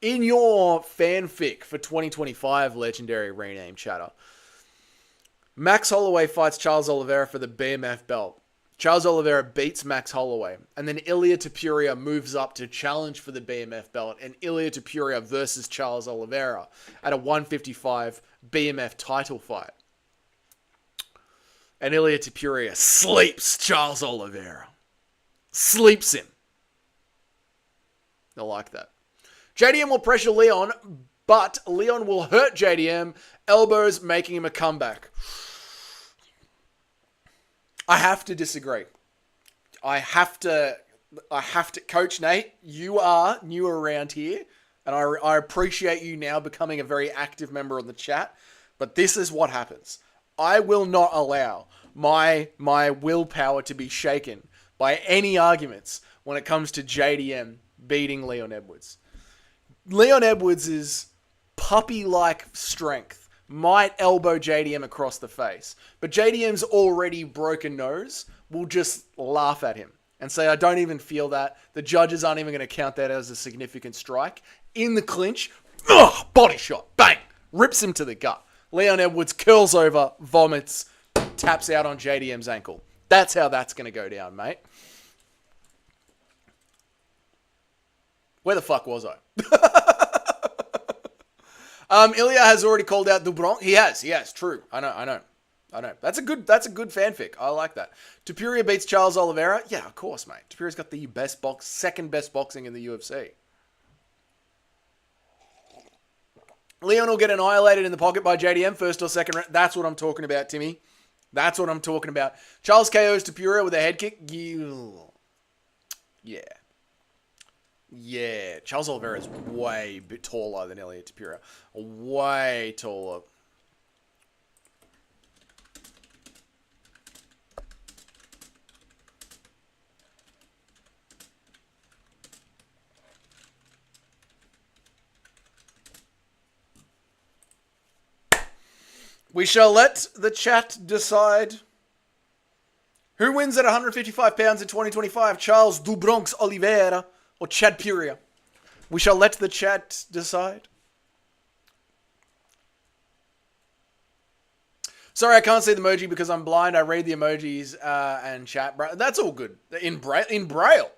S1: in your fanfic for 2025 Legendary Rename Chatter, Max Holloway fights Charles Oliveira for the BMF belt. Charles Oliveira beats Max Holloway, and then Ilia Topuria moves up to challenge for the BMF belt, and Ilia Topuria versus Charles Oliveira at a 155 BMF title fight. And Ilia Topuria sleeps Charles Oliveira. Sleeps him. I like that. JDM will pressure Leon, but Leon will hurt JDM. Elbows, making him a comeback. I have to disagree. I have to. Coach Nate, you are new around here, and I appreciate you now becoming a very active member of the chat, but this is what happens. I will not allow my willpower to be shaken by any arguments when it comes to JDM beating Leon Edwards. Leon Edwards' puppy-like strength might elbow JDM across the face, but JDM's already broken nose will just laugh at him and say, I don't even feel that. The judges aren't even going to count that as a significant strike. In the clinch, body shot, bang, rips him to the gut. Leon Edwards curls over, vomits, taps out on JDM's ankle. That's how that's going to go down, mate. Where the fuck was I? Ilya has already called out Dubronk. He has. True. I know. That's a good fanfic. I like that. Topuria beats Charles Oliveira. Yeah, of course, mate. Topuria's got the second best boxing in the UFC. Leon will get annihilated in the pocket by JDM first or second round. That's what I'm talking about, Timmy. That's what I'm talking about. Charles KO's Topuria with a head kick. Yeah. Charles Oliveira is way taller than Elliot Topuria. Way taller. We shall let the chat decide who wins at 155 pounds in 2025, Charles Dubronx Oliveira or Chad Puria. We shall let the chat decide. Sorry, I can't see the emoji because I'm blind. I read the emojis and chat. That's all good. In Braille.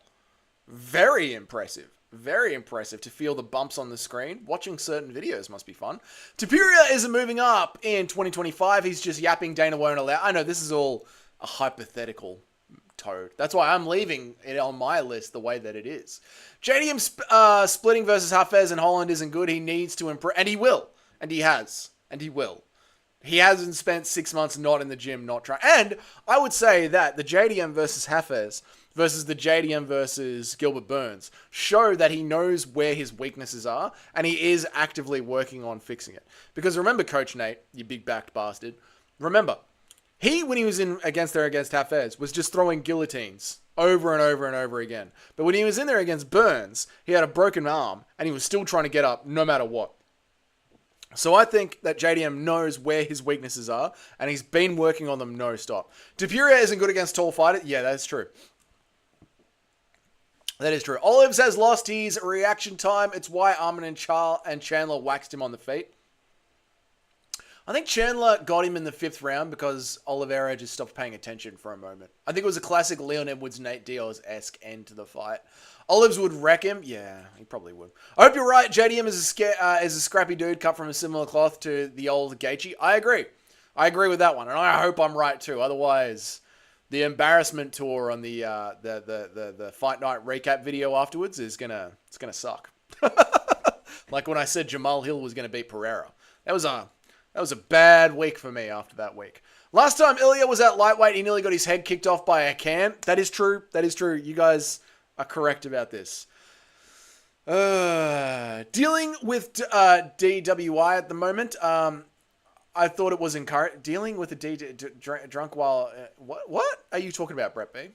S1: Very impressive. Very impressive to feel the bumps on the screen. Watching certain videos must be fun. Topuria isn't moving up in 2025. He's just yapping. Dana won't allow. I know this is all a hypothetical, Toad. That's why I'm leaving it on my list the way that it is. JDM splitting versus Hafez and Holland isn't good. He needs to improve. And he will. And he has. And he will. He hasn't spent 6 months not in the gym, not trying. And I would say that the JDM versus Hafez versus the JDM versus Gilbert Burns show that he knows where his weaknesses are and he is actively working on fixing it. Because remember, Coach Nate, you big-backed bastard, remember, when he was in against Hafez, was just throwing guillotines over and over and over again. But when he was in there against Burns, he had a broken arm and he was still trying to get up no matter what. So I think that JDM knows where his weaknesses are and he's been working on them no-stop. Topuria isn't good against tall fighters. Yeah, that's true. That is true. Olives has lost his reaction time. It's why Armin and Chandler waxed him on the feet. I think Chandler got him in the 5th round because Oliveira just stopped paying attention for a moment. I think it was a classic Leon Edwards, Nate Diaz-esque end to the fight. Olives would wreck him. Yeah, he probably would. I hope you're right. JDM is a scrappy dude cut from a similar cloth to the old Gaethje. I agree. I agree with that one, and I hope I'm right too. Otherwise, the embarrassment tour on the fight night recap video afterwards is gonna suck. Like when I said Jamal Hill was gonna beat Pereira. That was a bad week for me after that week. Last time Ilya was at lightweight, he nearly got his head kicked off by a can. That is true. That is true. You guys are correct about this. Dealing with DWI at the moment. I thought it was encouraged. Dealing with a drunk while... what are you talking about, Brett B?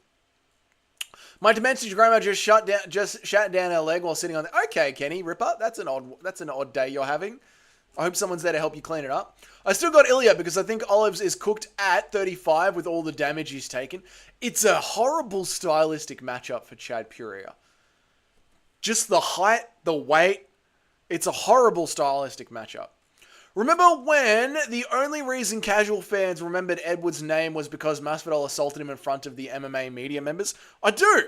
S1: My demented grandma just shut down her leg while sitting on the... Okay, Kenny, Ripper. That's an odd day you're having. I hope someone's there to help you clean it up. I still got Ilya because I think Olives is cooked at 35 with all the damage he's taken. It's a horrible stylistic matchup for Chad Puria. Just the height, the weight. It's a horrible stylistic matchup. Remember when the only reason casual fans remembered Edwards' name was because Masvidal assaulted him in front of the MMA media members? I do.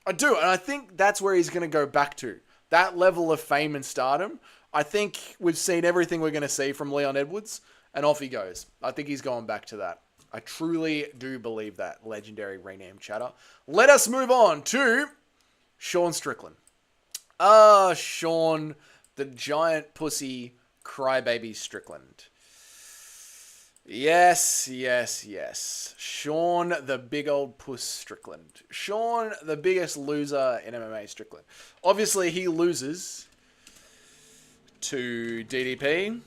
S1: And I think that's where he's going to go back to. That level of fame and stardom. I think we've seen everything we're going to see from Leon Edwards, and off he goes. I think he's going back to that. I truly do believe that. Legendary rename chatter. Let us move on to Sean Strickland. Sean, the giant pussy crybaby Strickland. Yes. Sean, the big old puss Strickland. Sean, the biggest loser in MMA Strickland. Obviously, he loses to DDP.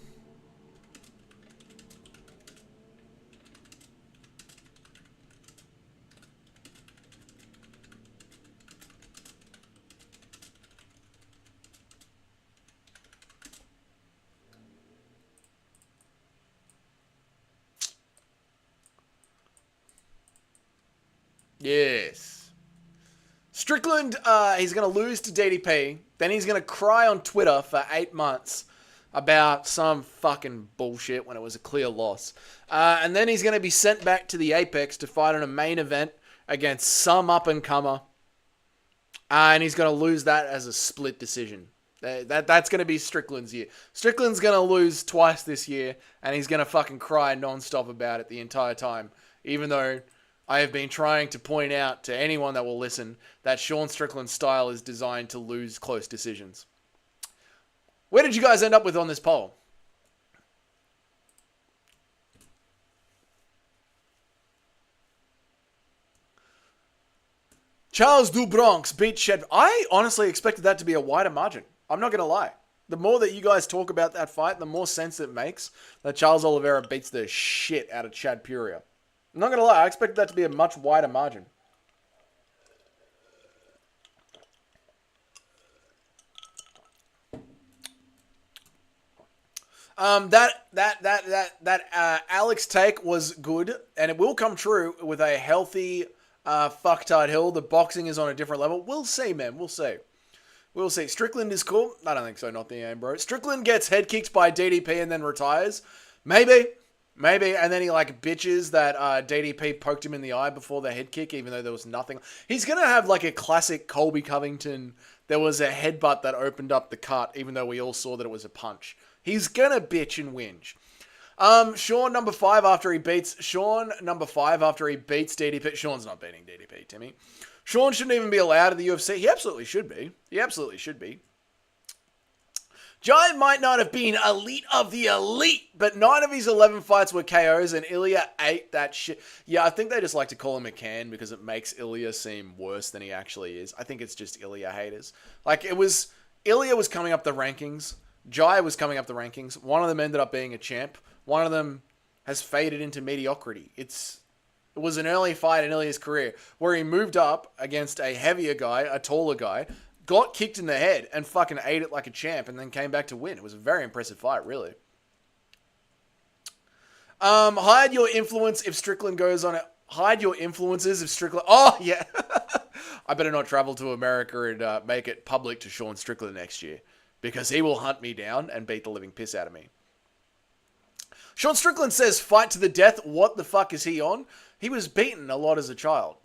S1: Yes. Strickland, he's going to lose to DDP. Then he's going to cry on Twitter for 8 months about some fucking bullshit when it was a clear loss. And then he's going to be sent back to the Apex to fight in a main event against some up-and-comer. And he's going to lose that as a split decision. That's going to be Strickland's year. Strickland's going to lose twice this year, and he's going to fucking cry non-stop about it the entire time. Even though I have been trying to point out to anyone that will listen that Sean Strickland's style is designed to lose close decisions. Where did you guys end up with on this poll? Charles Du Bronx beat Shed. I honestly expected that to be a wider margin. I'm not going to lie. The more that you guys talk about that fight, the more sense it makes that Charles Oliveira beats the shit out of Chad Puria. I'm not going to lie. I expected that to be a much wider margin. That Alex take was good, and it will come true with a healthy fucktard Hill. The boxing is on a different level. We'll see, man. We'll see. We'll see. Strickland is cool. I don't think so. Not the aim, bro. Strickland gets head kicked by DDP and then retires. Maybe. And then he like bitches that DDP poked him in the eye before the head kick, even though there was nothing. He's going to have like a classic Colby Covington. There was a headbutt that opened up the cut, even though we all saw that it was a punch. He's going to bitch and whinge. Sean number 5 after he beats DDP. Sean's not beating DDP, Timmy. Sean shouldn't even be allowed in the UFC. He absolutely should be. Jai might not have been elite of the elite, but 9 of his 11 fights were KOs, and Ilya ate that shit. Yeah, I think they just like to call him a can because it makes Ilya seem worse than he actually is. I think it's just Ilya haters. Like, Ilya was coming up the rankings. Jai was coming up the rankings. One of them ended up being a champ. One of them has faded into mediocrity. It was an early fight in Ilya's career where he moved up against a heavier guy, a taller guy, got kicked in the head, and fucking ate it like a champ, and then came back to win. It was a very impressive fight, really. Hide your influence if Strickland goes on it. Hide your influences if Strickland... Oh, yeah. I better not travel to America and make it public to Sean Strickland next year, because he will hunt me down and beat the living piss out of me. Sean Strickland says, fight to the death. What the fuck is he on? He was beaten a lot as a child.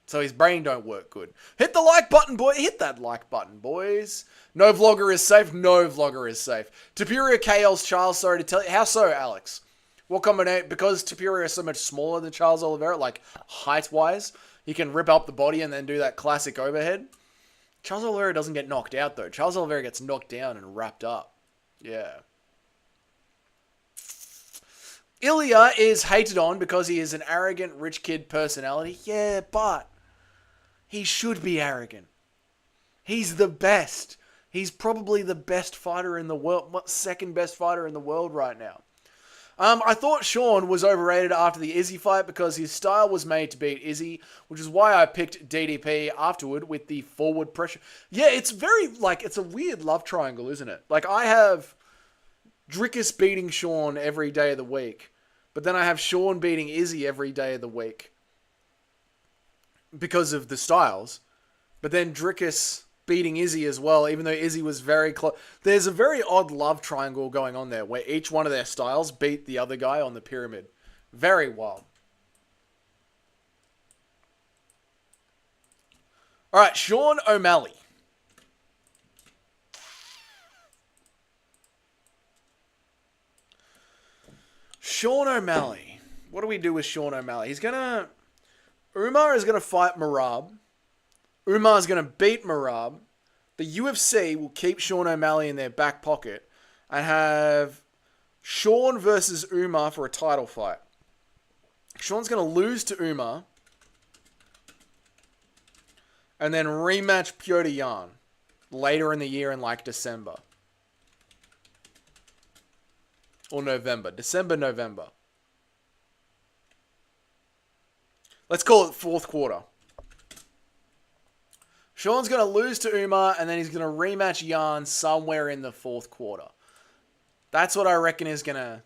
S1: So his brain don't work good. Hit the like button, boy. Hit that like button, boys. No vlogger is safe. No vlogger is safe. Tapuria KL's Charles, sorry to tell you. How so, Alex? What combination? Because Tapuria is so much smaller than Charles Oliveira, like height-wise, he can rip up the body and then do that classic overhead. Charles Oliveira doesn't get knocked out, though. Charles Oliveira gets knocked down and wrapped up. Yeah. Ilya is hated on because he is an arrogant rich kid personality. Yeah, but he should be arrogant. He's the best. He's probably the best fighter in the world. Second best fighter in the world right now. I thought Sean was overrated after the Izzy fight because his style was made to beat Izzy, which is why I picked DDP afterward with the forward pressure. Yeah, it's very, it's a weird love triangle, isn't it? Like, I have Drickus beating Sean every day of the week, but then I have Sean beating Izzy every day of the week because of the styles. But then Drickus beating Izzy as well, even though Izzy was very close. There's a very odd love triangle going on there where each one of their styles beat the other guy on the pyramid. Very wild. All right, Sean O'Malley. Sean O'Malley. What do we do with Sean O'Malley? Umar is going to fight Merab. Umar is going to beat Merab. The UFC will keep Sean O'Malley in their back pocket and have Sean versus Umar for a title fight. Sean's going to lose to Umar and then rematch Piotr Jan later in the year in December. Or November. December, November. Let's call it fourth quarter. Sean's going to lose to Umar, and then he's going to rematch Jan somewhere in the fourth quarter. That's what I reckon is going to...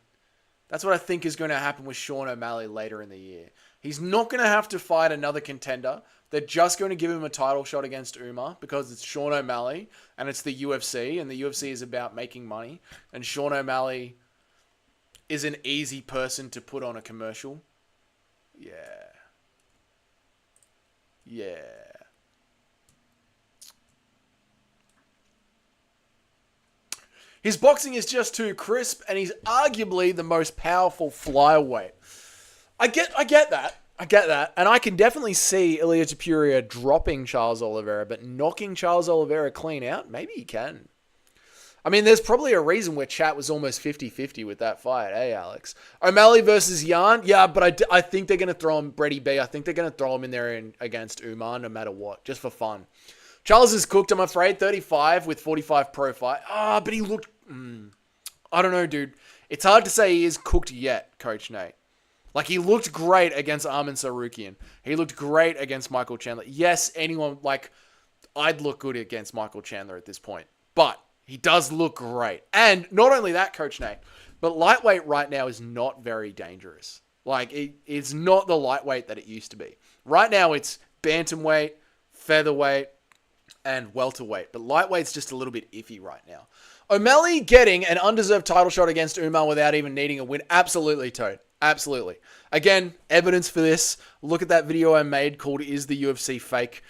S1: That's what I think is going to happen with Sean O'Malley later in the year. He's not going to have to fight another contender. They're just going to give him a title shot against Umar because it's Sean O'Malley, and it's the UFC, and the UFC is about making money. And Sean O'Malley is an easy person to put on a commercial. Yeah. Yeah. His boxing is just too crisp, and he's arguably the most powerful flyweight. I get that. And I can definitely see Ilia Topuria dropping Charles Oliveira, but knocking Charles Oliveira clean out, maybe he can. I mean, there's probably a reason where chat was almost 50-50 with that fight, Alex? O'Malley versus Jan? Yeah, but I think they're going to throw him, Brady B, I think they're going to throw him in there against Umar no matter what, just for fun. Charles is cooked, I'm afraid. 35 with 45 pro fight. But he looked... I don't know, dude. It's hard to say he is cooked yet, Coach Nate. He looked great against Arman Sarukian. He looked great against Michael Chandler. Yes, I'd look good against Michael Chandler at this point. But he does look great. And not only that, Coach Nate, but lightweight right now is not very dangerous. It's not the lightweight that it used to be. Right now, it's bantamweight, featherweight, and welterweight. But lightweight's just a little bit iffy right now. O'Malley getting an undeserved title shot against Umar without even needing a win. Absolutely, Toad. Absolutely. Again, evidence for this. Look at that video I made called Is the UFC Fake?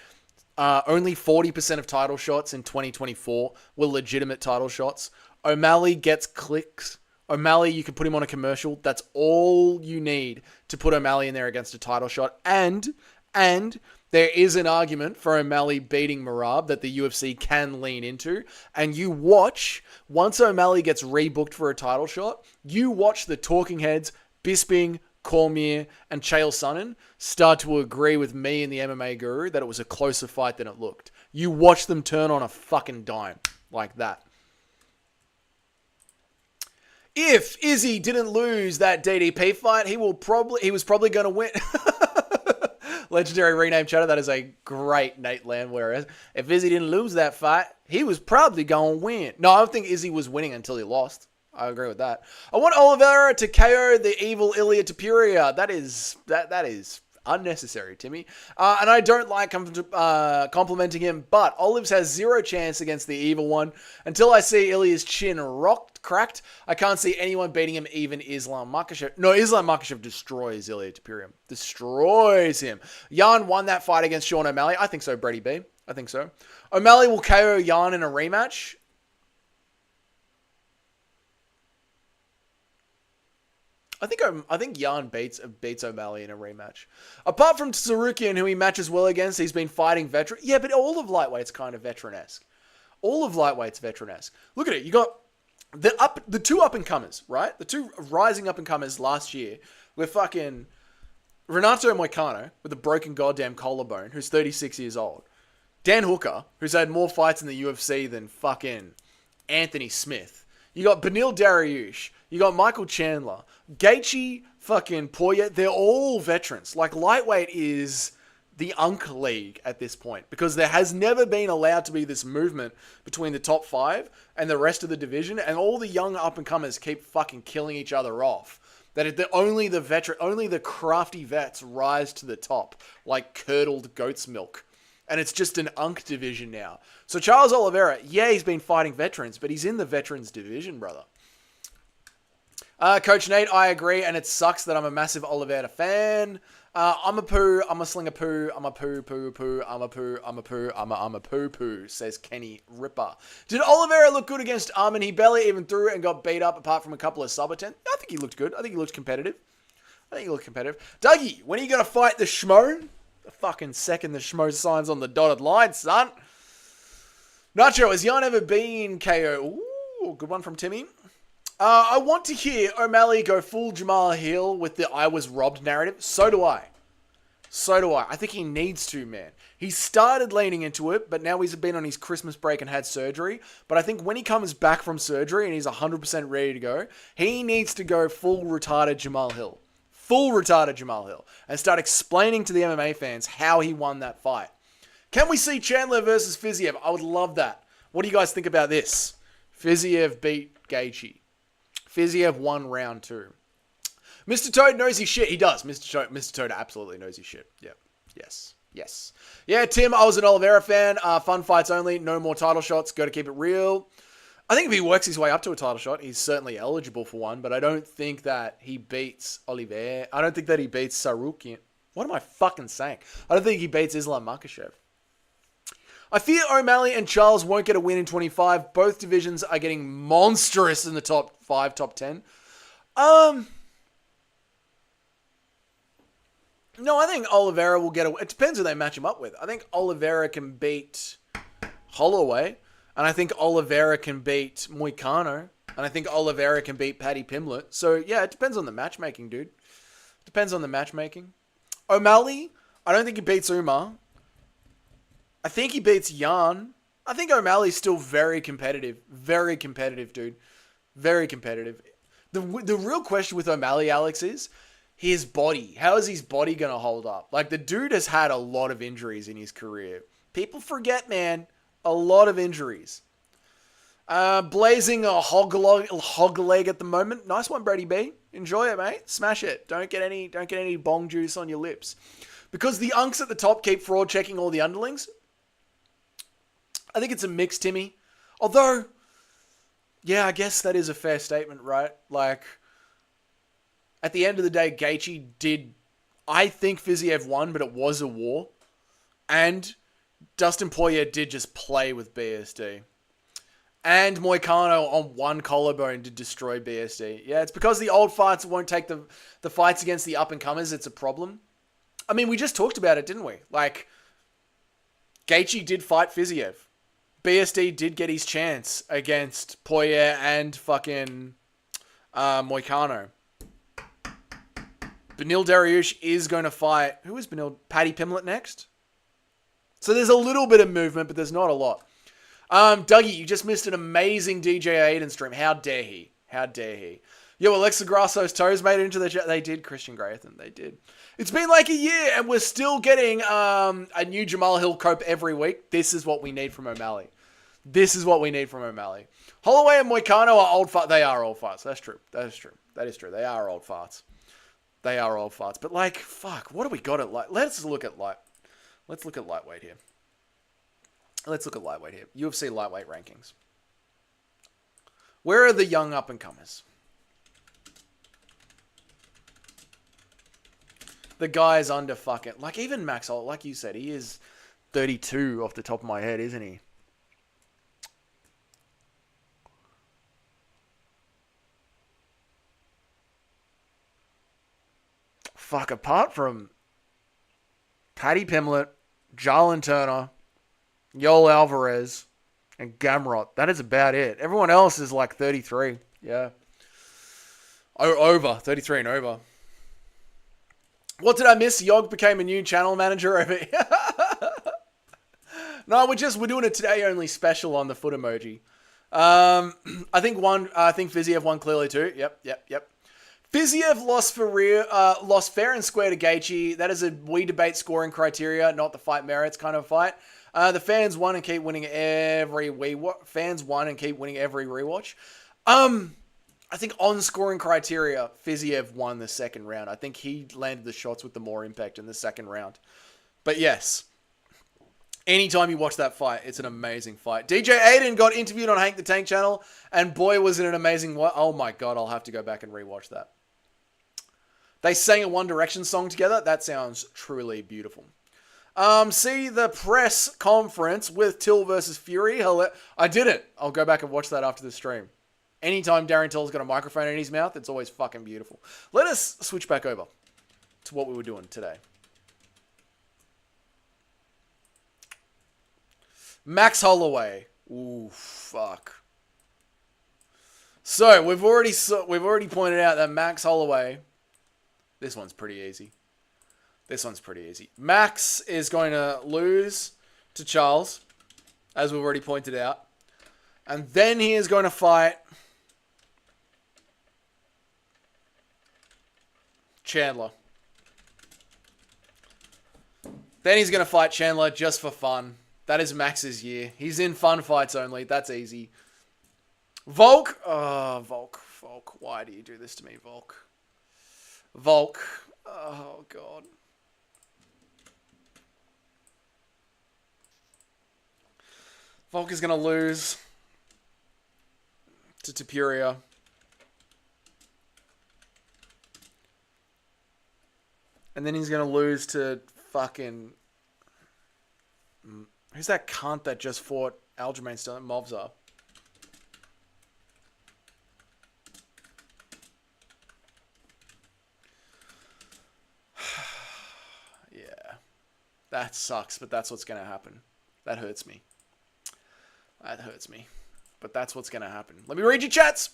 S1: Only 40% of title shots in 2024 were legitimate title shots. O'Malley gets clicks. O'Malley, you can put him on a commercial. That's all you need to put O'Malley in there against a title shot. And there is an argument for O'Malley beating Merab that the UFC can lean into. And you watch, once O'Malley gets rebooked for a title shot, you watch the talking heads, Bisping, Cormier, and Chael Sonnen start to agree with me and the MMA guru that it was a closer fight than it looked. You watch them turn on a fucking dime like that. If Izzy didn't lose that DDP fight, he was probably going to win. Legendary rename chatter. That is a great Nate Landwehr. If Izzy didn't lose that fight, he was probably going to win. No, I don't think Izzy was winning until he lost. I agree with that. I want Oliveira to KO the evil Ilia Topuria. That is unnecessary, Timmy. And I don't like complimenting him, but Olives has zero chance against the evil one until I see Ilia's chin rocked cracked. I can't see anyone beating him, even Islam Makhachev. No, Islam Makhachev destroys Ilya Tapirian. Destroys him. Jan won that fight against Sean O'Malley. I think so, Brady B. I think so. O'Malley will KO Jan in a rematch. I think Jan beats O'Malley in a rematch. Apart from Tsarukian, who he matches well against, he's been fighting veteran. Yeah, but all of lightweight's kind of veteran-esque. All of lightweight's veteran-esque. Look at it. You got the two up-and-comers, right? The two rising up-and-comers last year were fucking Renato Moicano with a broken goddamn collarbone, who's 36 years old. Dan Hooker, who's had more fights in the UFC than fucking Anthony Smith. You got Beneil Dariush. You got Michael Chandler. Gaethje, fucking Poirier. They're all veterans. Like, lightweight is the Unk League at this point. Because there has never been allowed to be this movement between the top 5 and the rest of the division. And all the young up-and-comers keep fucking killing each other off. That only the crafty vets rise to the top. Like curdled goat's milk. And it's just an Unk division now. So Charles Oliveira, yeah, he's been fighting veterans, but he's in the veterans division, brother. Coach Nate, I agree, and it sucks that I'm a massive Oliveira fan. I'm a poo, I'm a sling a poo, I'm a poo, poo, poo, I'm a poo, I'm a poo, I'm a poo, poo, says Kenny Ripper. Did Oliveira look good against Armin? He barely even threw it and got beat up apart from a couple of sub-attempts. I think he looked good. I think he looked competitive. Dougie, when are you going to fight the Schmo? The fucking second the Schmo signs on the dotted line, son. Nacho, has Jan ever been KO? Ooh, good one from Timmy. I want to hear O'Malley go full Jamal Hill with the I was robbed narrative. So do I. I think he needs to, man. He started leaning into it, but now he's been on his Christmas break and had surgery. But I think when he comes back from surgery and he's 100% ready to go, he needs to go full retarded Jamal Hill. And start explaining to the MMA fans how he won that fight. Can we see Chandler versus Fiziev? I would love that. What do you guys think about this? Fiziev beat Gaethje. Fiziev won round 2. Mr. Toad knows his shit. He does. Mr. Toad absolutely knows his shit. Yeah. Yes. Yeah, Tim, I was an Oliveira fan. Fun fights only. No more title shots. Got to keep it real. I think if he works his way up to a title shot, he's certainly eligible for one, but I don't think that he beats Oliveira. I don't think that he beats Tsarukian. What am I fucking saying? I don't think he beats Islam Makhachev. I fear O'Malley and Charles won't get a win in 25. Both divisions are getting monstrous in the top 5, top 10. No, I think Oliveira will get a win. It depends who they match him up with. I think Oliveira can beat Holloway. And I think Oliveira can beat Moicano. And I think Oliveira can beat Paddy Pimblett. So, yeah, it depends on the matchmaking, dude. Depends on the matchmaking. O'Malley, I don't think he beats Umar. I think he beats Jan. I think O'Malley's still very competitive. Very competitive, dude. Very competitive. The real question with O'Malley, Alex, is his body. How is his body going to hold up? Like, the dude has had a lot of injuries in his career. People forget, man. A lot of injuries. Blazing a hog leg at the moment. Nice one, Brady B. Enjoy it, mate. Smash it. Don't get any bong juice on your lips. Because the unks at the top keep fraud checking all the underlings. I think it's a mix, Timmy. Although, yeah, I guess that is a fair statement, right? Like, at the end of the day, Gaethje did. I think Fiziev won, but it was a war. And Dustin Poirier did just play with BSD. And Moicano on one collarbone did destroy BSD. Yeah, it's because the old farts won't take the fights against the up-and-comers. It's a problem. I mean, we just talked about it, didn't we? Like, Gaethje did fight Fiziev. BSD did get his chance against Poirier and fucking Moicano. Beneil Dariush is going to fight... Who is Beneil? Paddy Pimblett next? So there's a little bit of movement, but there's not a lot. Dougie, you just missed an amazing DJ Aiden stream. How dare he? How dare he? Yo, Alexa Grasso's toes made it into the chat. They did, Christian Grayathan. They did. It's been like a year, and we're still getting a new Jamal Hill cope every week. This is what we need from O'Malley. This is what we need from O'Malley. Holloway and Moicano are old farts. They are old farts. That's true. That is true. That is true. They are old farts. They are old farts. But, like, fuck, what do we got at light? Let's look at lightweight here. UFC lightweight rankings. Where are the young up-and-comers? The guy's under fucking... Like, even Max Holloway, like you said, he is 32 off the top of my head, isn't he? Fuck, apart from Paddy Pimblett, Jarlin Turner, Yoel Alvarez, and Gamrot, that is about it. Everyone else is like 33. Yeah. Over. 33 and over. What did I miss? Yog became a new channel manager over here. No, we're doing a today only special on the foot emoji. I think Fiziev won clearly too. Yep. Fiziev lost fair and square to Gaethje. That is a we debate scoring criteria, not the fight merits kind of fight. The fans won and keep winning every rewatch. I think on scoring criteria, Fiziev won the second round. I think he landed the shots with the more impact in the second round. But yes, anytime you watch that fight, it's an amazing fight. DJ Aiden got interviewed on Hank the Tank channel, and boy, was it an amazing... Oh my God, I'll have to go back and rewatch that. They sang a One Direction song together. That sounds truly beautiful. See the press conference with Till versus Fury. I didn't. I'll go back and watch that after the stream. Anytime Darren Till's got a microphone in his mouth, it's always fucking beautiful. Let us switch back over to what we were doing today. Max Holloway. Ooh, fuck. So, we've already pointed out that Max Holloway... This one's pretty easy. Max is going to lose to Charles, as we've already pointed out. And then he is going to fight Chandler. Then he's going to fight Chandler just for fun. That is Max's year. He's in fun fights only. That's easy. Volk. Oh, Volk. Why do you do this to me, Volk? Volk. Oh, God. Volk is going to lose to Topuria. And then he's going to lose to fucking... Who's that cunt that just fought Aljamain Sterling? Movza. Yeah. That sucks, but that's what's going to happen. That hurts me. But that's what's going to happen. Let me read your chats.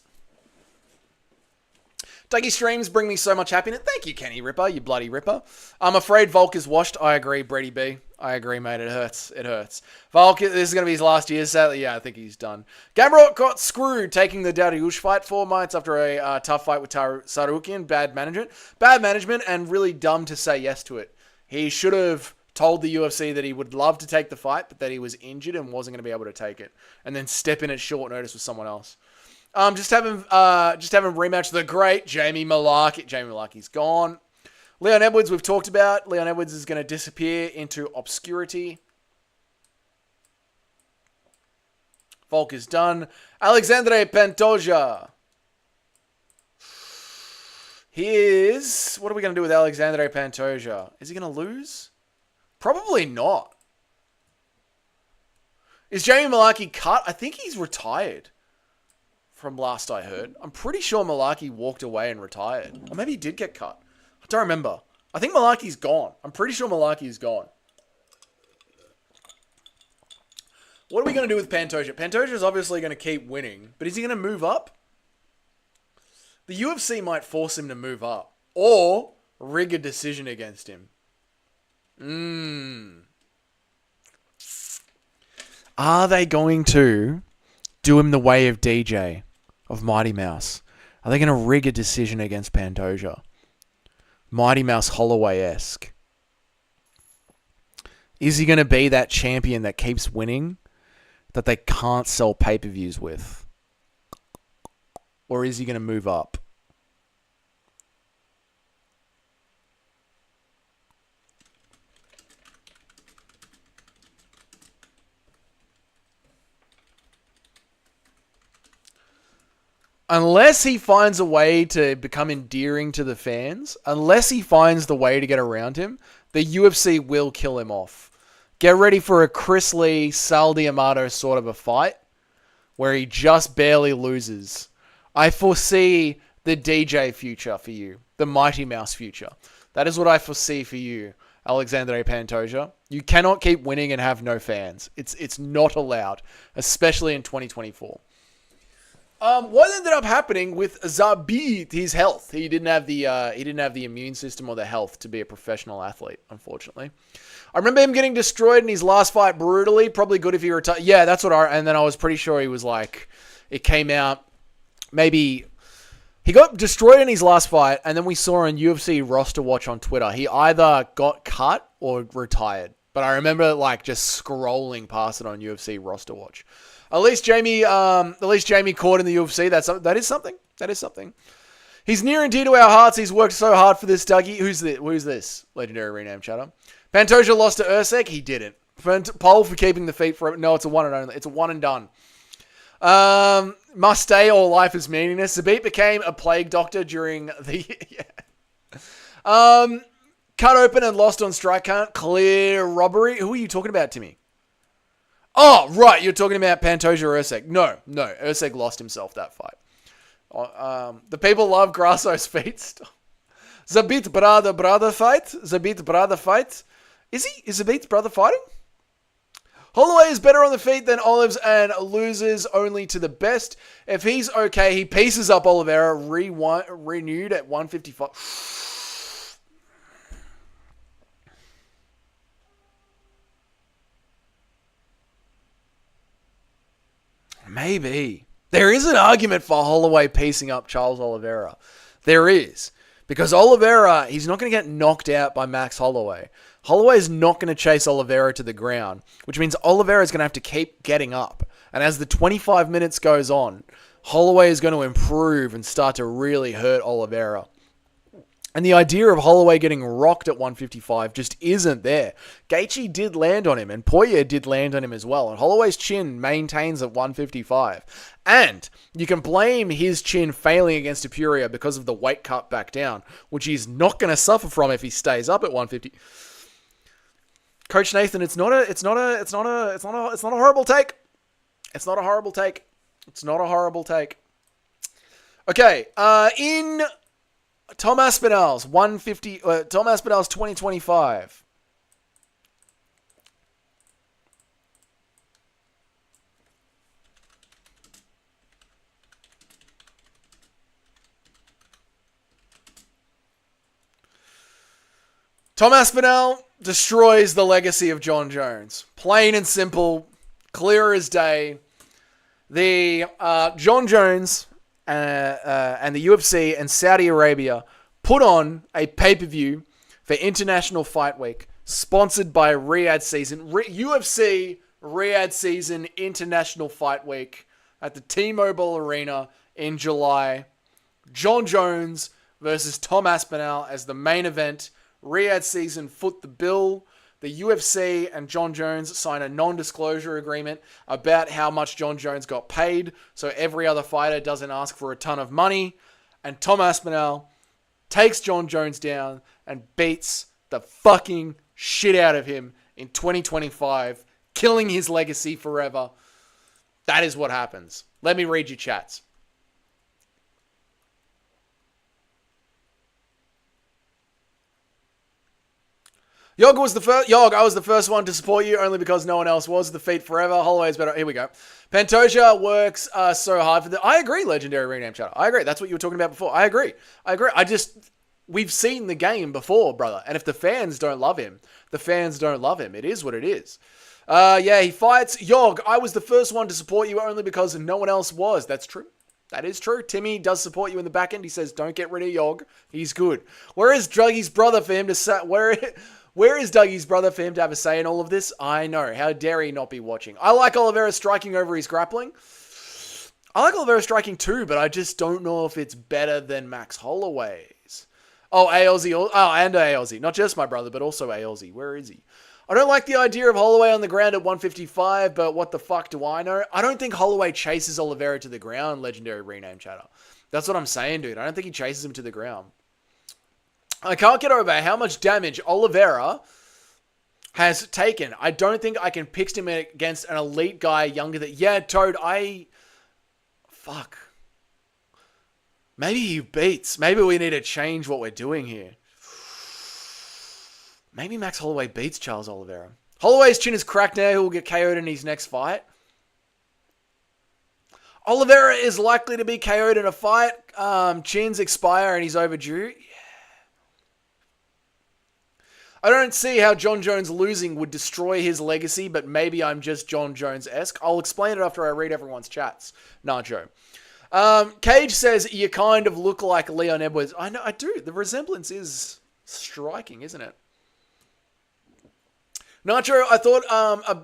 S1: Dougie streams bring me so much happiness. Thank you, Kenny Ripper, you bloody Ripper. I'm afraid Volk is washed. I agree, Brady B. I agree, mate. It hurts. Volk, this is going to be his last year, sadly. Yeah, I think he's done. Gamrot got screwed taking the Dariush fight 4 months after a tough fight with Sarukian. Bad management, and really dumb to say yes to it. He should have told the UFC that he would love to take the fight, but that he was injured and wasn't going to be able to take it. And then step in at short notice with someone else. Just have him rematch the great Jamie Malarkey. Jamie Malarkey's gone. Leon Edwards, we've talked about. Leon Edwards is going to disappear into obscurity. Volk is done. Alexandre Pantoja. What are we going to do with Alexandre Pantoja? Is he going to lose? Probably not. Is Jamie Malarkey cut? I think he's retired. From last I heard. I'm pretty sure Malarkey walked away and retired. Or maybe he did get cut. I don't remember. I think Malarkey's gone. I'm pretty sure Malarkey's gone. What are we going to do with Pantoja? Pantoja is obviously going to keep winning. But is he going to move up? The UFC might force him to move up. Or rig a decision against him. Are they going to do him the way of DJ, of Mighty Mouse? Are they going to rig a decision against Pantoja? Mighty Mouse Holloway-esque. Is he going to be that champion that keeps winning that they can't sell pay-per-views with? Or is he going to move up? Unless he finds a way to become endearing to the fans, unless he finds the way to get around him, the UFC will kill him off. Get ready for a Chris Lee, Sal D'Amato sort of a fight where he just barely loses. I foresee the DJ future for you, the Mighty Mouse future. That is what I foresee for you, Alexandre Pantoja. You cannot keep winning and have no fans. It's not allowed, especially in 2024. What ended up happening with Zabit? His health. He didn't have the immune system or the health to be a professional athlete, unfortunately. I remember him getting destroyed in his last fight brutally. Probably good if he retired. Yeah, that's what and then I was pretty sure he was like, it came out, maybe he got destroyed in his last fight, and then we saw on UFC roster watch on Twitter, he either got cut or retired. But I remember like just scrolling past it on UFC roster watch. At least Jamie caught in the UFC. That is something. That is something. He's near and dear to our hearts. He's worked so hard for this, Dougie. Who's this? Legendary rename chatter. Pantoja lost to Usyk. He didn't. Poll for keeping the feet forever. No, it's a one and only. It's a one and done. Must stay or life is meaningless. Zabit became a plague doctor during the cut open and lost on strike count. Clear robbery. Who are you talking about, Timmy? Oh, right. You're talking about Pantoja or Usyk. No. Usyk lost himself that fight. The people love Grasso's feet. Zabit brother fight. Zabit brother fight. Is Zabit's brother fighting? Holloway is better on the feet than Olives and loses only to the best. If he's okay, he pieces up Oliveira, renewed at 155. Maybe. There is an argument for Holloway piecing up Charles Oliveira. There is. Because Oliveira, he's not going to get knocked out by Max Holloway. Holloway is not going to chase Oliveira to the ground, which means Oliveira is going to have to keep getting up. And as the 25 minutes goes on, Holloway is going to improve and start to really hurt Oliveira. And the idea of Holloway getting rocked at 155 just isn't there. Gaethje did land on him, and Poirier did land on him as well. And Holloway's chin maintains at 155. And you can blame his chin failing against Poirier because of the weight cut back down, which he's not going to suffer from if he stays up at 150. Coach Nathan, it's not a horrible take. It's not a horrible take. It's not a horrible take. Okay, in Tom Aspinall's 150. Tom Aspinall's 2025. Tom Aspinall destroys the legacy of John Jones. Plain and simple, clear as day. The John Jones and the UFC and Saudi Arabia put on a pay-per-view for International Fight Week, sponsored by Riyadh Season. UFC Riyadh Season International Fight Week at the T-Mobile Arena in July. John Jones versus Tom Aspinall as the main event. Riyadh Season foot the bill. The UFC and John Jones sign a non-disclosure agreement about how much John Jones got paid, so every other fighter doesn't ask for a ton of money. And Tom Aspinall takes John Jones down and beats the fucking shit out of him in 2025, killing his legacy forever. That is what happens. Let me read you chats. Yog, I was the first one to support you only because no one else was. The feet forever. Holloway's better. Here we go. Pantoja works so hard for the... I agree, Legendary Rename Chatter. I agree. That's what you were talking about before. I agree. We've seen the game before, brother. And if the fans don't love him, the fans don't love him. It is what it is. Yeah, he fights. Yog, I was the first one to support you only because no one else was. That's true. That is true. Timmy does support you in the back end. He says, don't get rid of Yog. He's good. Where is Dougie's brother for him to say... Where is Dougie's brother for him to have a say in all of this? I know. How dare he not be watching? I like Oliveira striking over his grappling. I like Oliveira striking too, but I just don't know if it's better than Max Holloway's. Oh, ALZ. Oh, and ALZ. Not just my brother, but also ALZ. Where is he? I don't like the idea of Holloway on the ground at 155, but what the fuck do I know? I don't think Holloway chases Oliveira to the ground, legendary rename chatter. That's what I'm saying, dude. I don't think he chases him to the ground. I can't get over how much damage Oliveira has taken. I don't think I can pitch him against an elite guy younger than... Yeah, Toad, Fuck. Maybe he beats. Maybe we need to change what we're doing here. Maybe Max Holloway beats Charles Oliveira. Holloway's chin is cracked now. He will get KO'd in his next fight. Oliveira is likely to be KO'd in a fight. Chins expire and he's overdue. I don't see how John Jones losing would destroy his legacy, but maybe I'm just John Jones-esque. I'll explain it after I read everyone's chats. Nacho. Cage says, you kind of look like Leon Edwards. I know, I do. The resemblance is striking, isn't it? Nacho, I thought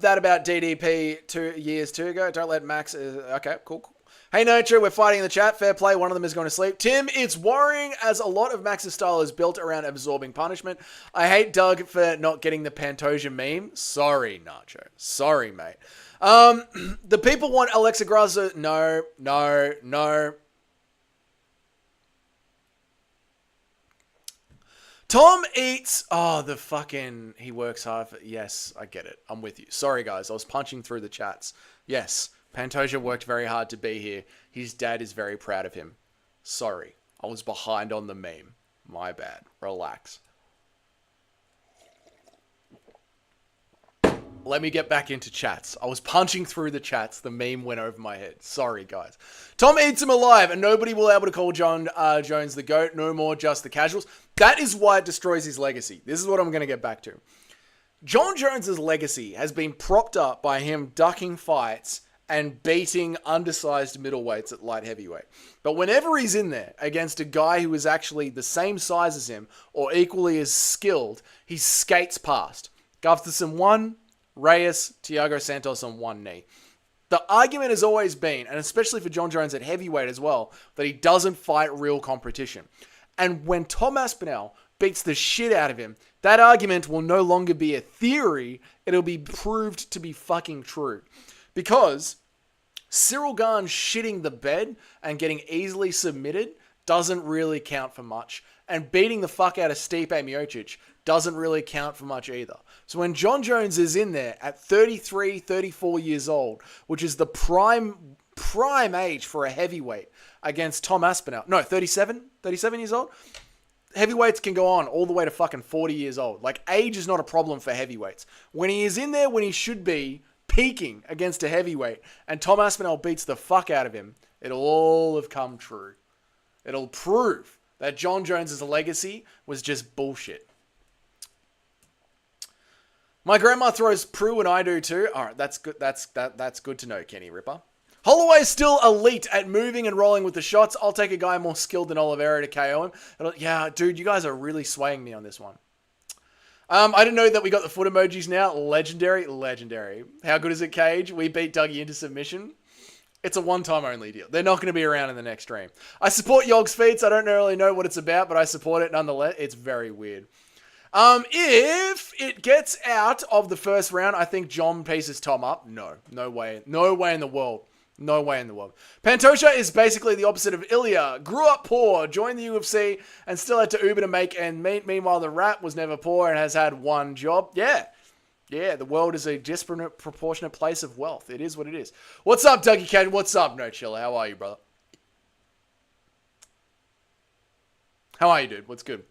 S1: that about DDP 2 years ago. Don't let Max... okay, cool. Hey, Nacho, we're fighting in the chat. Fair play. One of them is going to sleep. Tim, it's worrying as a lot of Max's style is built around absorbing punishment. I hate Doug for not getting the Pantoja meme. Sorry, Nacho. Sorry, mate. The people want Alexa Grasso. No. Tom eats... Oh, the fucking... He works hard for... Yes, I get it. I'm with you. Sorry, guys. I was punching through the chats. Yes, Pantoja worked very hard to be here. His dad is very proud of him. Sorry. I was behind on the meme. My bad. Relax. Let me get back into chats. I was punching through the chats. The meme went over my head. Sorry, guys. Tom eats him alive, and nobody will be able to call John Jones the GOAT. No more just the casuals. That is why it destroys his legacy. This is what I'm going to get back to. John Jones's legacy has been propped up by him ducking fights and beating undersized middleweights at light heavyweight. But whenever he's in there against a guy who is actually the same size as him or equally as skilled, he skates past. Gustafsson won. Reyes, Thiago Santos on one knee. The argument has always been, and especially for John Jones at heavyweight as well, that he doesn't fight real competition. And when Tom Aspinall beats the shit out of him, that argument will no longer be a theory, it'll be proved to be fucking true. Because Cyril Gane shitting the bed and getting easily submitted doesn't really count for much. And beating the fuck out of Stipe Miocic doesn't really count for much either. So when John Jones is in there at 33, 34 years old, which is the prime age for a heavyweight against Tom Aspinall. No, 37 years old. Heavyweights can go on all the way to fucking 40 years old. Like, age is not a problem for heavyweights. When he is in there when he should be peaking against a heavyweight and Tom Aspinall beats the fuck out of him, it'll all have come true. It'll prove that John Jones's legacy was just bullshit. My grandma throws Prue and I do too. All right, that's good. That's good to know, Kenny Ripper. Holloway's still elite at moving and rolling with the shots. I'll take a guy more skilled than Oliveira to KO him. Yeah, dude, you guys are really swaying me on this one. I didn't know that we got the foot emojis now. Legendary. How good is it, Cage? We beat Dougie into submission. It's a one-time only deal. They're not going to be around in the next stream. I support Yogg's feats. I don't really know what it's about, but I support it nonetheless. It's very weird. If it gets out of the first round, I think John pieces Tom up. No way in the world. No way in the world. Pantoja is basically the opposite of Ilya. Grew up poor, joined the UFC, and still had to Uber to make ends meet. Meanwhile, the rat was never poor and has had one job. Yeah, the world is a disproportionate place of wealth. It is what it is. What's up, Dougie Cat? What's up, No Chiller? How are you, brother? How are you, dude? What's good?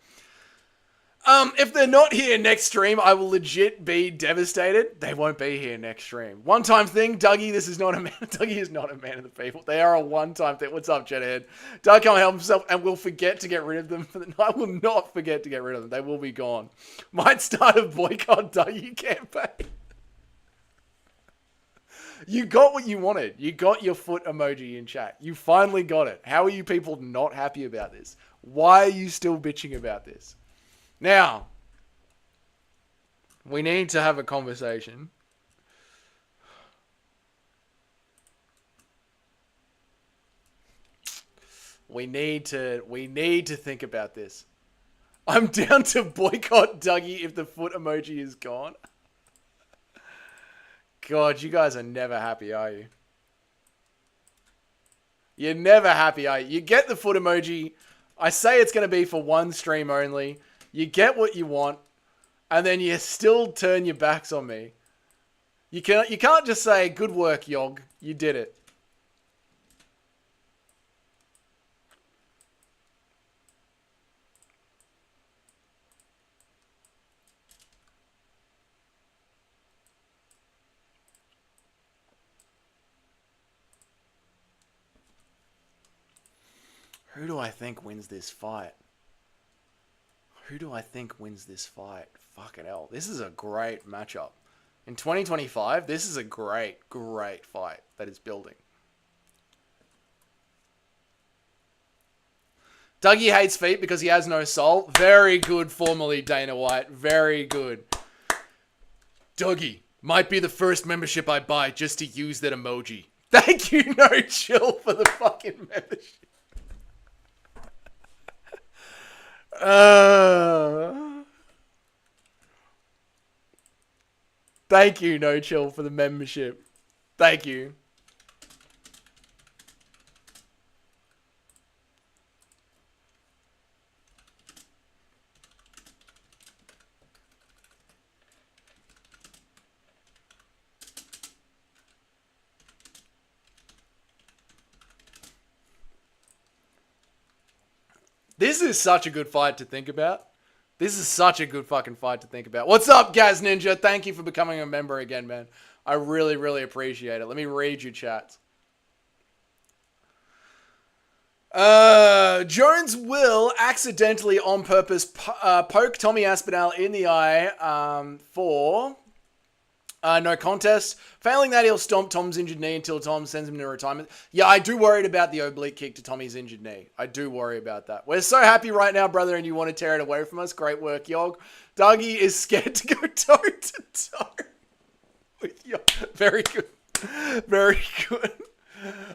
S1: If they're not here next stream, I will legit be devastated. They won't be here next stream. One-time thing, Dougie, this is not a man. Dougie is not a man of the people. They are a one-time thing. What's up, Jedhead? Doug can't help himself and will forget to get rid of them. I will not forget to get rid of them. They will be gone. Might start a boycott Dougie campaign. You got what you wanted. You got your foot emoji in chat. You finally got it. How are you people not happy about this? Why are you still bitching about this? Now, we need to have a conversation. We need to think about this. I'm down to boycott Dougie if the foot emoji is gone. God, you guys are never happy, are you? You're never happy, are you? You get the foot emoji. I say it's going to be for one stream only. You get what you want, and then you still turn your backs on me. You can't just say, good work, Yog. You did it. Who do I think wins this fight? Who do I think wins this fight? Fucking hell. This is a great matchup. In 2025, this is a great fight that is building. Dougie hates feet because he has no soul. Very good, formerly Dana White. Very good. Dougie, might be the first membership I buy just to use that emoji. Thank you, No Chill, for the fucking membership. Thank you, No Chill, for the membership. Thank you. This is such a good fight to think about. This is such a good fucking fight to think about. What's up, Gaz Ninja? Thank you for becoming a member again, man. I really, really appreciate it. Let me read your chats. Jones will accidentally, on purpose, poke Tommy Aspinall in the eye for no contest. Failing that, he'll stomp Tom's injured knee until Tom sends him to retirement. Yeah, I do worry about the oblique kick to Tommy's injured knee. I do worry about that. We're so happy right now, brother, and you want to tear it away from us. Great work, Yog. Dougie is scared to go toe-to-toe with Yog. Very good. Very good.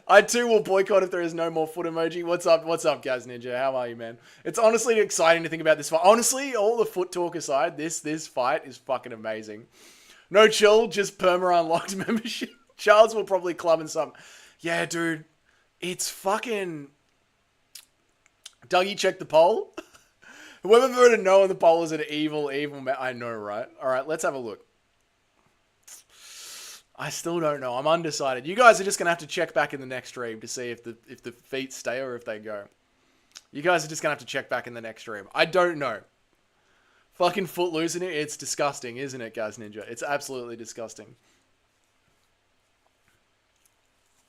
S1: I too will boycott if there is no more foot emoji. What's up, Gaz Ninja? How are you, man? It's honestly exciting to think about this fight. Honestly, all the foot talk aside, this fight is fucking amazing. No Chill, just perma unlocked membership. Charles will probably club and something. Yeah, dude. It's fucking... Dougie, check the poll. Whoever voted no on the poll is an evil man. I know, right? Alright, let's have a look. I still don't know. I'm undecided. You guys are just going to have to check back in the next stream to see if the feet stay or if they go. You guys are just going to have to check back in the next stream. I don't know. Fucking footloose in it. It's disgusting, isn't it, Gaz Ninja? It's absolutely disgusting.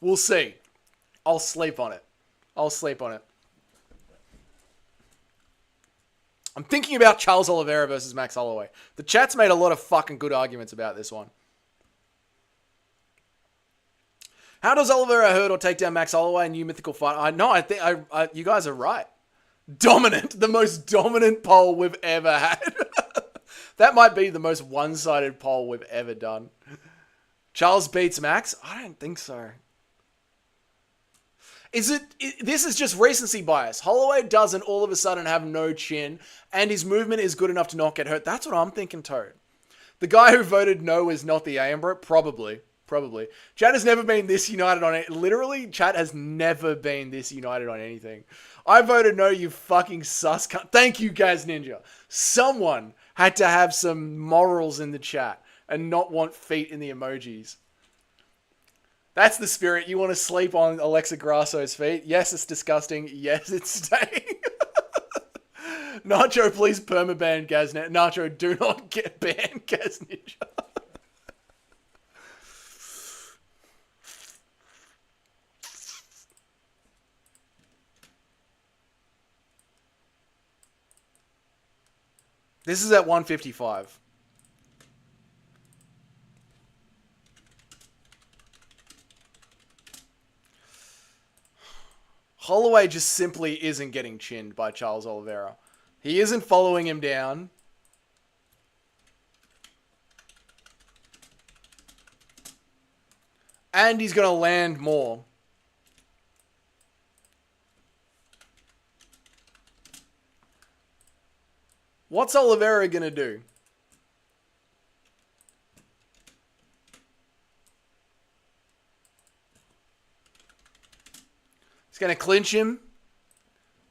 S1: We'll see. I'll sleep on it. I'll sleep on it. I'm thinking about Charles Oliveira versus Max Holloway. The chat's made a lot of fucking good arguments about this one. How does Oliveira hurt or take down Max Holloway? New mythical fight. I think you guys are right. Dominant. The most dominant poll we've ever had. That might be the most one-sided poll we've ever done. Charles beats Max? I don't think so. This is just recency bias. Holloway doesn't all of a sudden have no chin, and his movement is good enough to not get hurt. That's what I'm thinking, Toad. The guy who voted no is not the Ambro? Probably. Chat has never been this united on it. Literally, chat has never been this united on anything. I voted no, you fucking sus cunt. Thank you, Gaz Ninja. Someone had to have some morals in the chat and not want feet in the emojis. That's the spirit. You want to sleep on Alexa Grasso's feet? Yes, it's disgusting. Yes, it's staying. Nacho, please permaban Gaz Ninja. Nacho, do not get banned, Gaz Ninja. This is at 155. Holloway just simply isn't getting chinned by Charles Oliveira. He isn't following him down. And he's going to land more. What's Oliveira going to do? He's going to clinch him.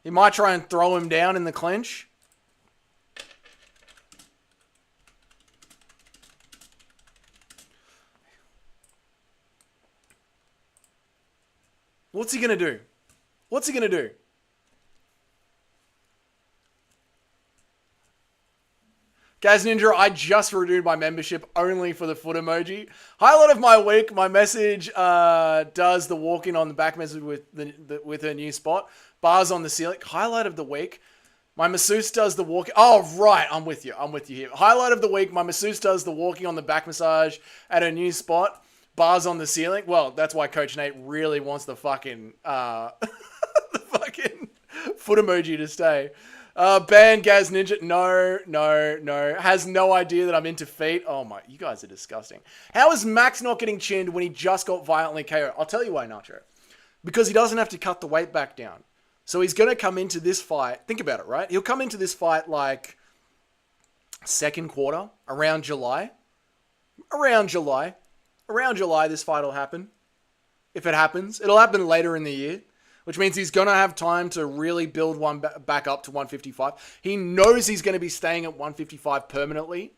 S1: He might try and throw him down in the clinch. What's he going to do? What's he going to do? Gaz Ninja, I just renewed my membership only for the foot emoji. Highlight of my week, my message does the walking on the back message with her new spot. Bars on the ceiling. Highlight of the week, my masseuse does the walk. Oh, right. I'm with you here. Highlight of the week, my masseuse does the walking on the back massage at her new spot. Bars on the ceiling. Well, that's why Coach Nate really wants the fucking the fucking foot emoji to stay. Ban Gaz Ninja. No. Has no idea that I'm into feet. Oh my, you guys are disgusting. How is Max not getting chinned when he just got violently KO? I'll tell you why, Nacho. Because he doesn't have to cut the weight back down. So he's going to come into this fight. Think about it, right? He'll come into this fight like second quarter, around July. Around July, this fight will happen. If it happens, it'll happen later in the year. Which means he's going to have time to really build one back up to 155. He knows he's going to be staying at 155 permanently.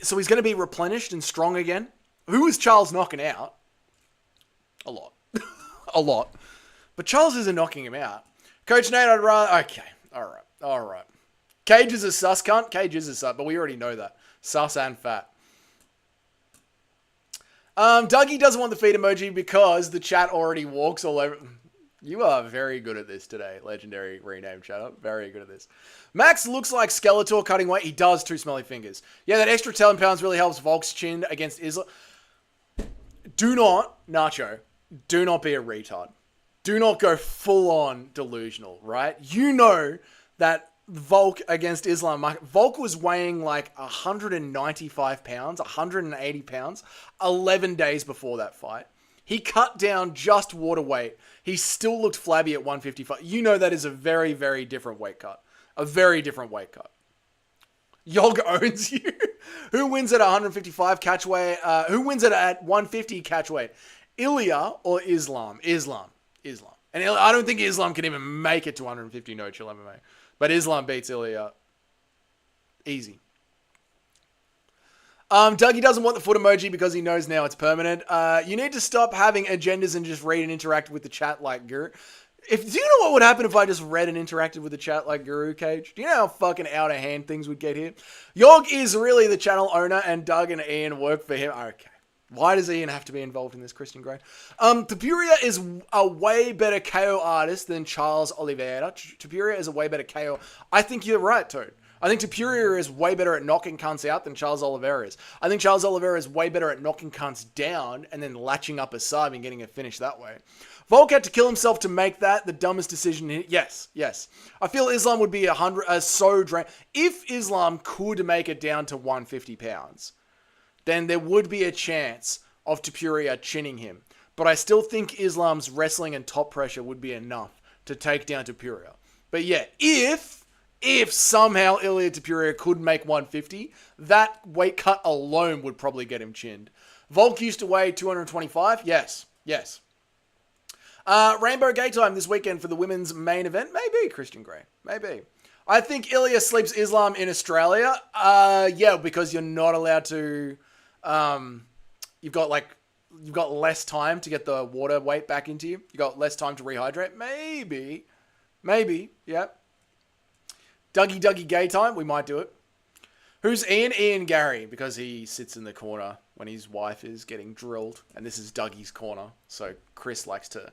S1: So he's going to be replenished and strong again. Who is Charles knocking out? A lot. A lot. But Charles isn't knocking him out. Coach Nate, I'd rather... Okay. All right. Cage is a sus cunt. Cage is a sus, but we already know that. Sus and fat. Dougie doesn't want the feet emoji because the chat already walks all over. You are very good at this today, legendary rename chat. Very good at this. Max looks like Skeletor cutting weight. He does, 2 smelly fingers. Yeah, that extra 10 pounds really helps Volk's chin against Islam. Do not, Nacho, do not be a retard. Do not go full on delusional, right? You know that Volk against Islam. Volk was weighing like 195 pounds, 180 pounds, 11 days before that fight. He cut down just water weight. He still looked flabby at 155. You know that is a very, very different weight cut. A very different weight cut. Yog owns you. Who wins at 155 catch weight? Who wins it at 150 catch weight? Ilya or Islam? Islam. And I don't think Islam can even make it to 150 no chill MMA. But Islam beats Ilya. Easy. Dougie doesn't want the foot emoji because he knows now it's permanent. You need to stop having agendas and just read and interact with the chat like Guru. Do you know what would happen if I just read and interacted with the chat like Guru, Cage? Do you know how fucking out of hand things would get here? Yog is really the channel owner and Doug and Ian work for him. Okay. Why does Ian have to be involved in this, Christian Grey? Tapuria is a way better KO artist than Charles Oliveira. Tapuria is a way better KO. I think you're right, Toad. I think Tapuria is way better at knocking cunts out than Charles Oliveira is. I think Charles Oliveira is way better at knocking cunts down and then latching up a sub and getting a finish that way. Volk had to kill himself to make that the dumbest decision. Yes. I feel Islam would be so drained. If Islam could make it down to 150 pounds, then there would be a chance of Tapuria chinning him. But I still think Islam's wrestling and top pressure would be enough to take down Tapuria. But yeah, if somehow Ilya Tapuria could make 150, that weight cut alone would probably get him chinned. Volk used to weigh 225. Yes. Rainbow Gay Time this weekend for the women's main event. Maybe, Christian Grey. Maybe. I think Ilya sleeps Islam in Australia. Yeah, because you're not allowed to... You've got less time to get the water weight back into you. You've got less time to rehydrate. Maybe, yeah. Dougie Gay Time, we might do it. Who's Ian? Ian Gary, because he sits in the corner when his wife is getting drilled, and this is Dougie's corner, so Chris likes to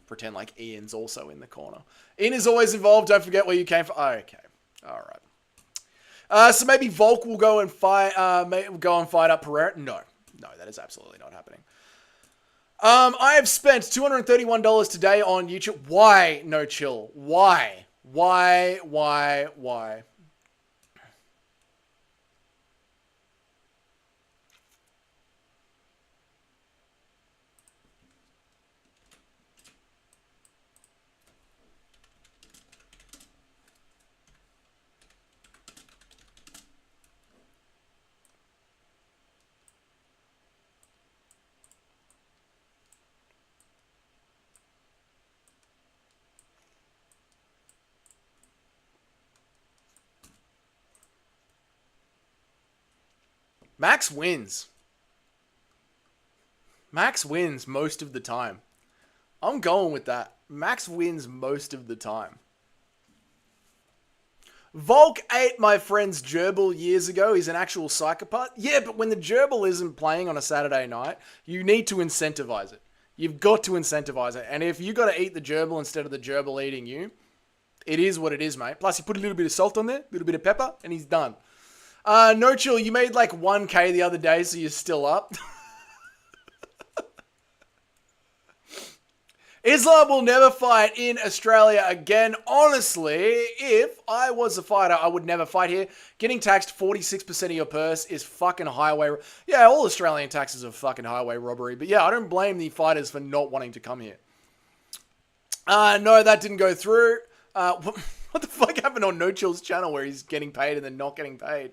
S1: pretend like Ian's also in the corner. Ian is always involved, don't forget where you came from. Oh, okay, alright. So maybe Volk will go and fight up Pereira. No, that is absolutely not happening. I have spent $231 today on YouTube. Why? No chill. Why? Max wins. Max wins most of the time. I'm going with that. Max wins most of the time. Volk ate my friend's gerbil years ago. He's an actual psychopath. Yeah, but when the gerbil isn't playing on a Saturday night, you need to incentivize it. You've got to incentivize it. And if you got to eat the gerbil instead of the gerbil eating you, it is what it is, mate. Plus, you put a little bit of salt on there, a little bit of pepper, and he's done. No chill, you made like 1K the other day, so you're still up. Islam will never fight in Australia again. Honestly, if I was a fighter, I would never fight here. Getting taxed 46% of your purse is fucking highway. Yeah, all Australian taxes are fucking highway robbery. But yeah, I don't blame the fighters for not wanting to come here. No, that didn't go through. What the fuck happened on No Chill's channel where he's getting paid and then not getting paid?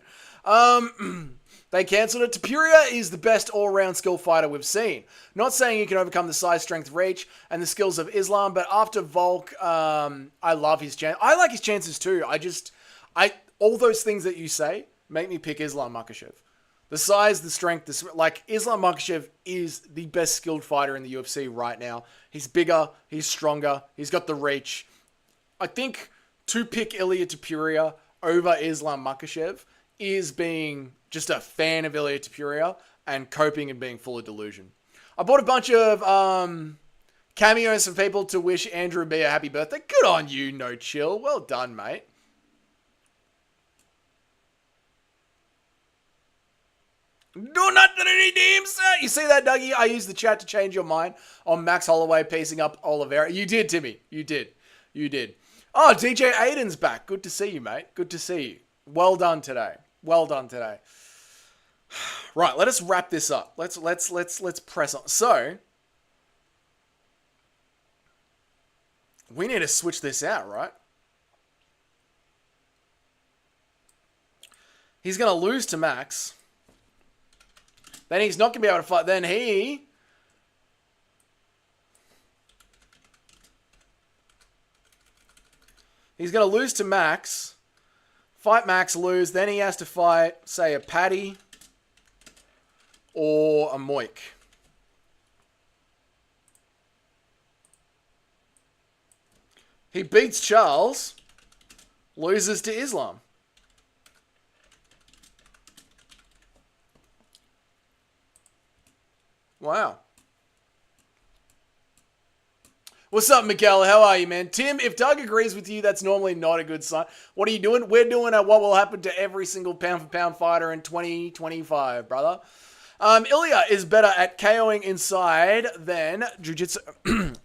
S1: They cancelled it. Tapuria is the best all-round skill fighter we've seen. Not saying he can overcome the size, strength, reach, and the skills of Islam, but after Volk, I love his chance. I like his chances too. All those things that you say make me pick Islam Makhachev. The size, the strength, Islam Makhachev is the best skilled fighter in the UFC right now. He's bigger, he's stronger, he's got the reach. I think to pick Ilia Topuria over Islam Makhachev is being just a fan of Ilia Topuria and coping and being full of delusion. I bought a bunch of cameos from people to wish Andrew B a happy birthday. Good on you, No Chill. Well done, mate. Do not redeem, sir. You see that, Dougie? I used the chat to change your mind on Max Holloway piecing up Oliveira. You did, Timmy. You did. Oh, DJ Aiden's back. Good to see you, mate. Good to see you. Well done today. Right, let us wrap this up. Let's press on. So, we need to switch this out, right? He's going to lose to Max. Then he's not going to be able to fight. Then he's going to lose to Max. Fight Max, lose. Then he has to fight, say, a Paddy or a Moik. He beats Charles, loses to Islam. Wow. What's up, Miguel? How are you, man? Tim, if Doug agrees with you, that's normally not a good sign. What are you doing? We're doing what will happen to every single pound-for-pound fighter in 2025, brother. Ilya is better at KOing inside than Jiu-Jitsu.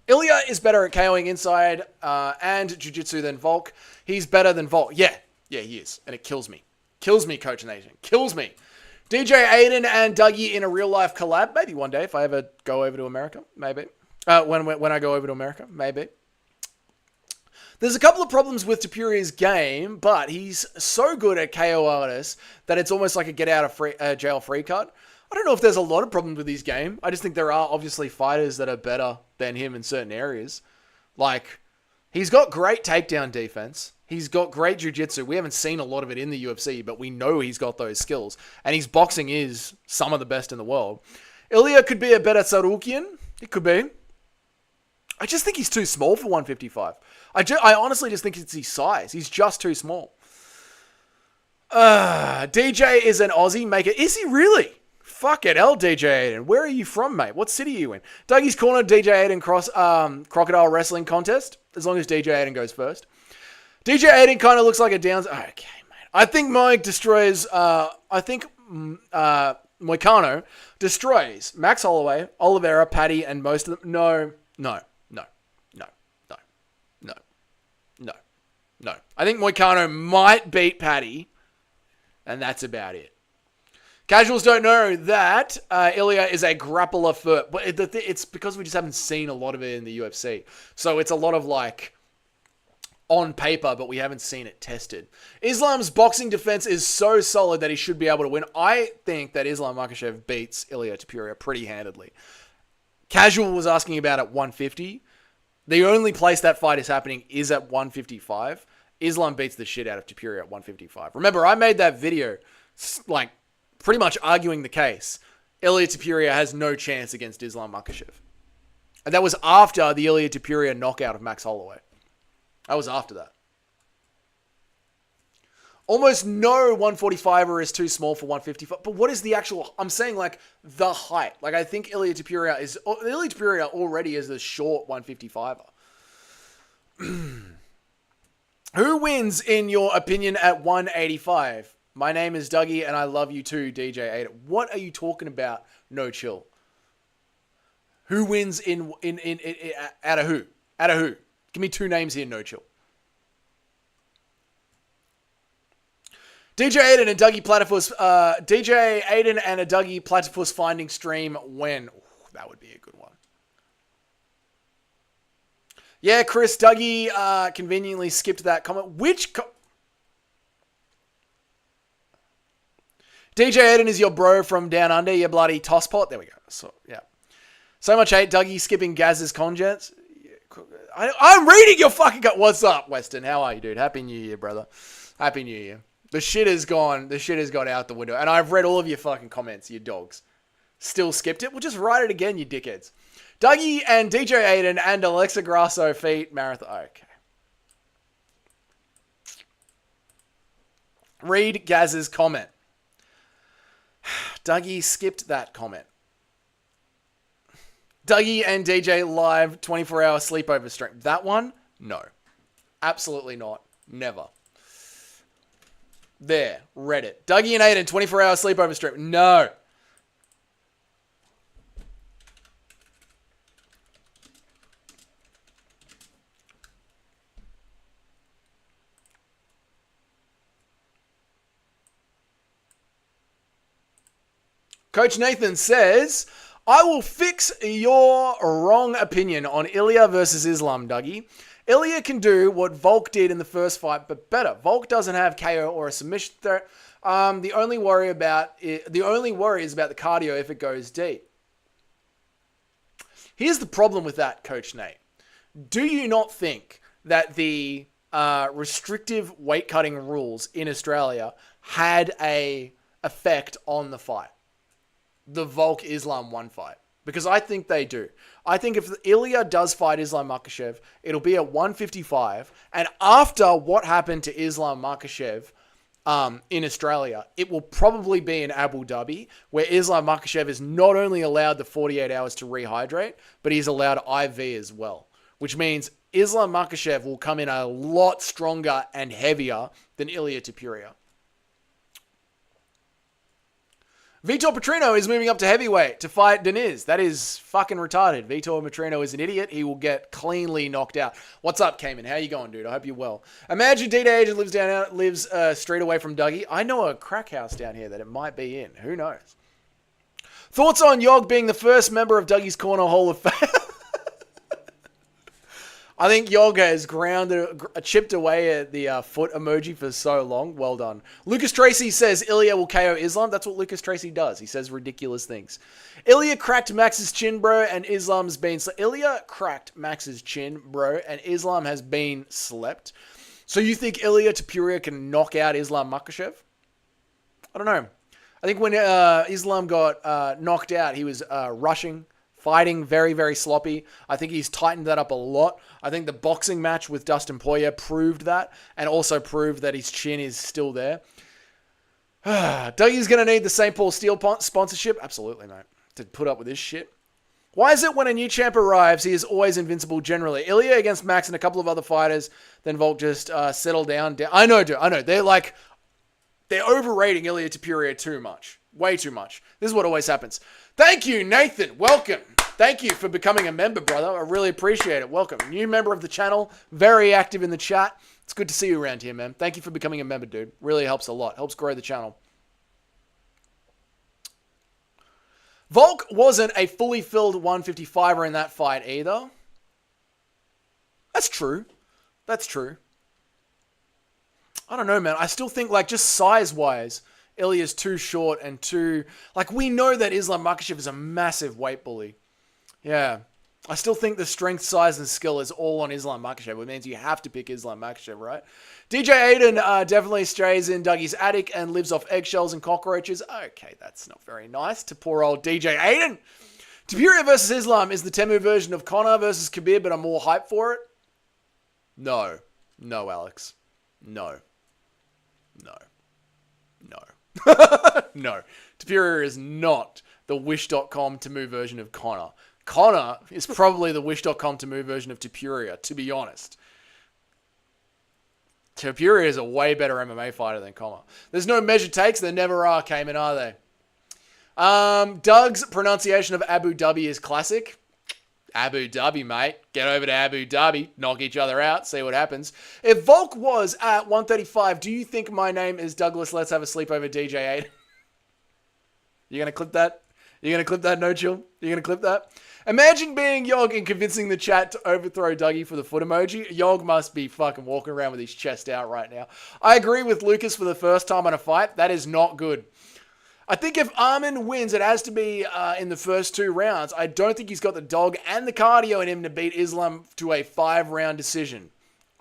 S1: Ilya is better at KOing inside and Jiu-Jitsu than Volk. He's better than Volk. Yeah, he is. And it kills me. Kills me, Coach Nation. Kills me. DJ Aiden and Dougie in a real-life collab. Maybe one day if I ever go over to America. Maybe. When I go over to America. Maybe. There's a couple of problems with Tapuria's game, but he's so good at KO artists that it's almost like a get-out-of-jail free card. I don't know if there's a lot of problems with his game. I just think there are obviously fighters that are better than him in certain areas. Like, he's got great takedown defense. He's got great jiu-jitsu. We haven't seen a lot of it in the UFC, but we know he's got those skills. And his boxing is some of the best in the world. Ilya could be a better Sarukian. It could be. I just think he's too small for 155. I honestly just think it's his size. He's just too small. DJ is an Aussie maker. Is he really? Fuck it, DJ Aiden. Where are you from, mate? What city are you in? Dougie's Corner, DJ Aiden crocodile wrestling contest. As long as DJ Aiden goes first. DJ Aiden kind of looks like a downs. Okay, mate. I think Mike destroys. Moicano destroys Max Holloway, Oliveira, Paddy, and most of them. No. I think Moicano might beat Paddy, and that's about it. Casuals don't know that Ilya is a grappler but it's because we just haven't seen a lot of it in the UFC. So it's a lot of like on paper, but we haven't seen it tested. Islam's boxing defense is so solid that he should be able to win. I think that Islam Makhachev beats Ilia Topuria pretty handedly. Casual was asking about at 150. The only place that fight is happening is at 155. Islam beats the shit out of Topuria at 155. Remember, I made that video like pretty much arguing the case. Ilia Topuria has no chance against Islam Makhachev. And that was after the Ilia Topuria knockout of Max Holloway. That was after that. Almost no 145er is too small for 155. But what is the actual... I'm saying, like, the height. Like, I think Ilia Topuria already is a short 155er. Who wins, in your opinion, at 185? My name is Dougie, and I love you too, DJ Ada. What are you talking about? No chill. Who wins in out of who? Out of who? Give me two names here, no chill. DJ Aiden and Dougie Platypus. DJ Aiden and a Dougie Platypus finding stream when? Ooh, that would be a good one. Yeah, Chris, Dougie conveniently skipped that comment. Which... DJ Aiden is your bro from down under, you bloody tosspot. There we go. So, yeah. So much hate, Dougie skipping Gaz's congents. I'm reading your fucking... What's up, Weston? How are you, dude? Happy New Year, brother. Happy New Year. The shit has gone out the window. And I've read all of your fucking comments, you dogs. Still skipped it? Well, just write it again, you dickheads. Dougie and DJ Aiden and Alexa Grasso feat marathon. Okay. Read Gaz's comment. Dougie skipped that comment. Dougie and DJ live 24-hour sleepover stream. That one? No. Absolutely not. Never. There. Read it. Dougie and Aiden 24-hour sleepover stream. No. Coach Nathan says, I will fix your wrong opinion on Ilia versus Islam, Dougie. Ilia can do what Volk did in the first fight, but better. Volk doesn't have KO or a submission threat. The only worry is about the cardio if it goes deep. Here's the problem with that, Coach Nate. Do you not think that the restrictive weight cutting rules in Australia had a effect on the fight? The Volk Islam 1 fight. Because I think they do. I think if Ilia does fight Islam Makhachev, it'll be at 155. And after what happened to Islam Makhachev in Australia, it will probably be in Abu Dhabi, where Islam Makhachev is not only allowed the 48 hours to rehydrate, but he's allowed IV as well. Which means Islam Makhachev will come in a lot stronger and heavier than Ilia Topuria. Vitor Petrino is moving up to heavyweight to fight Deniz. That is fucking retarded. Vitor Petrino is an idiot. He will get cleanly knocked out. What's up, Cayman? How you going, dude? I hope you're well. Imagine D-Day Agent lives straight away from Dougie. I know a crack house down here that it might be in. Who knows? Thoughts on Yog being the first member of Dougie's Corner Hall of Fame? I think Yog has chipped away at the foot emoji for so long. Well done. Lucas Tracy says Ilia will KO Islam. That's what Lucas Tracy does. He says ridiculous things. Ilia cracked Max's chin, bro, and Islam's been... Ilia cracked Max's chin, bro, and Islam has been slept. So you think Ilia Topuria can knock out Islam Makhachev? I don't know. I think when Islam got knocked out, he was rushing, fighting very, very sloppy. I think he's tightened that up a lot. I think the boxing match with Dustin Poirier proved that, and also proved that his chin is still there. Dougie's going to need the St. Paul Steel sponsorship. Absolutely, mate. To put up with this shit. Why is it when a new champ arrives, he is always invincible generally? Ilia against Max and a couple of other fighters, then Volk just settle down. I know, dude. I know. They're overrating Ilia Topuria too much. Way too much. This is what always happens. Thank you, Nathan. Welcome. Thank you for becoming a member, brother. I really appreciate it. Welcome. New member of the channel. Very active in the chat. It's good to see you around here, man. Thank you for becoming a member, dude. Really helps a lot. Helps grow the channel. Volk wasn't a fully filled 155er in that fight either. That's true. That's true. I don't know, man. I still think, like, just size-wise, Ilia's too short and too... Like, we know that Islam Makhachev is a massive weight bully. Yeah. I still think the strength, size, and skill is all on Islam Makhachev, which means you have to pick Islam Makhachev, right? DJ Aiden definitely strays in Dougie's attic and lives off eggshells and cockroaches. Okay, that's not very nice to poor old DJ Aiden. Tapuria versus Islam is the Temu version of Conor versus Khabib, but I'm more hyped for it. No. No, Alex. No. No. No. No. Tapuria is not the Wish.com Temu version of Conor. Conor is probably the Wish.com Temu version of Tapuria, to be honest. Tapuria is a way better MMA fighter than Conor. There's no measured takes. There never are, Cayman, are they? Doug's pronunciation of Abu Dhabi is classic. Abu Dhabi, mate. Get over to Abu Dhabi. Knock each other out. See what happens. If Volk was at 135, do you think my name is Douglas Let's Have a Sleepover DJ 8? You going to clip that? You going to clip that, no chill? You going to clip that? Imagine being Yog and convincing the chat to overthrow Dougie for the foot emoji. Yog must be fucking walking around with his chest out right now. I agree with Lucas for the first time in a fight. That is not good. I think if Armin wins, it has to be in the first 2 rounds. I don't think he's got the dog and the cardio in him to beat Islam to a 5-round decision.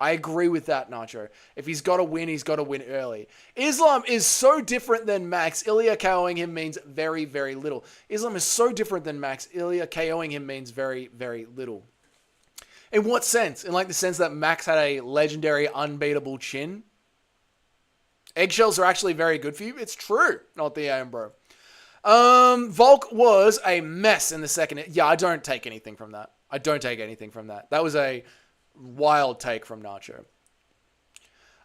S1: I agree with that, Nacho. If he's got to win, he's got to win early. Islam is so different than Max. Ilya KOing him means very, very little. Islam is so different than Max. Ilya KOing him means very, very little. In what sense? In like the sense that Max had a legendary, unbeatable chin? Eggshells are actually very good for you. It's true. Not the aim, bro. Volk was a mess in the second. Yeah, I don't take anything from that. I don't take anything from that. That was a wild take from Nacho.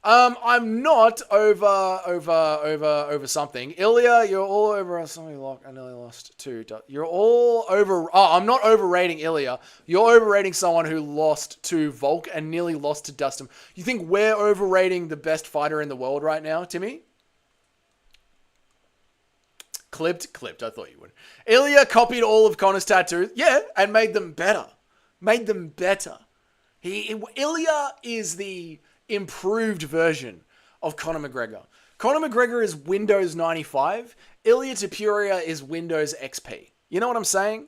S1: I'm not over something. Ilya, you're all over something. I nearly lost 2. You're all over. Oh, I'm not overrating Ilya. You're overrating someone who lost to Volk and nearly lost to Dustin. You think we're overrating the best fighter in the world right now, Timmy? Clipped. I thought you would. Ilya copied all of Conor's tattoos. Yeah, and made them better. Ilya is the improved version of Conor McGregor. Conor McGregor is Windows 95. Ilya Tapuria is Windows XP. You know what I'm saying?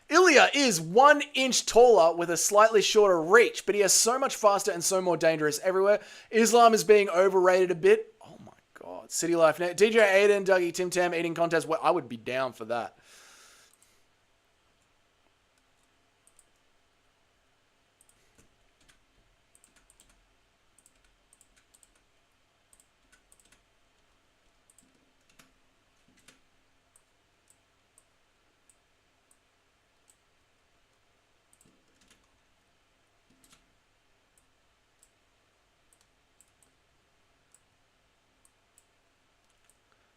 S1: Ilya is 1 inch taller with a slightly shorter reach, but he is so much faster and so more dangerous everywhere. Islam is being overrated a bit. Oh my God. City Life Net. DJ Aiden, Dougie, Tim Tam eating contest. Well, I would be down for that.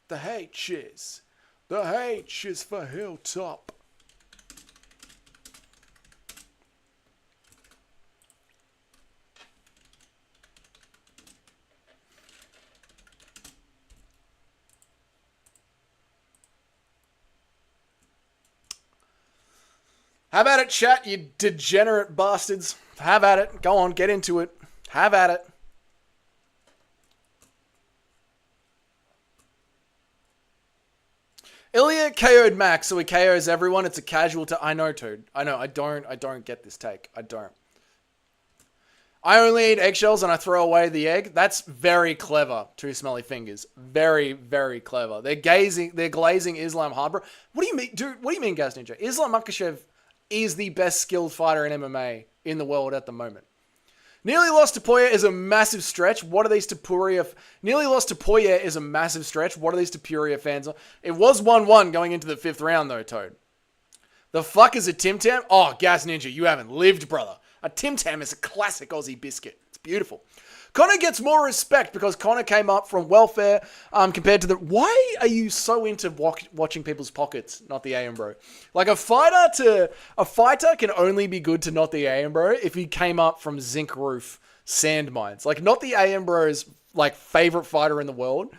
S1: The H is for Hilltop. Have at it, chat, you degenerate bastards. Have at it. Go on, get into it. Have at it. Ilya KO'd Max, so he KOs everyone. It's a casual I know, dude. I know. I don't get this take. I don't. I only eat eggshells and I throw away the egg. That's very clever, Two Smelly Fingers. Very, very clever. They're glazing Islam hard, bro. What do you mean, dude? What do you mean, Gas Ninja? Islam Makhachev is the best skilled fighter in MMA in the world at the moment. Nearly lost to Poirier is a massive stretch. What are these Tapuria? Nearly lost to Poirier is a massive stretch. What are these Tapuria fans? It was 1-1 going into the 5th round, though, Toad. The fuck is a Tim Tam? Oh, Gas Ninja, you haven't lived, brother. A Tim Tam is a classic Aussie biscuit. It's beautiful. Conor gets more respect because Conor came up from welfare compared to the... Why are you so into watching people's pockets, not the AM bro? Like a fighter can only be good to not the AM bro if he came up from zinc roof sand mines. Like not the AM bro's like favorite fighter in the world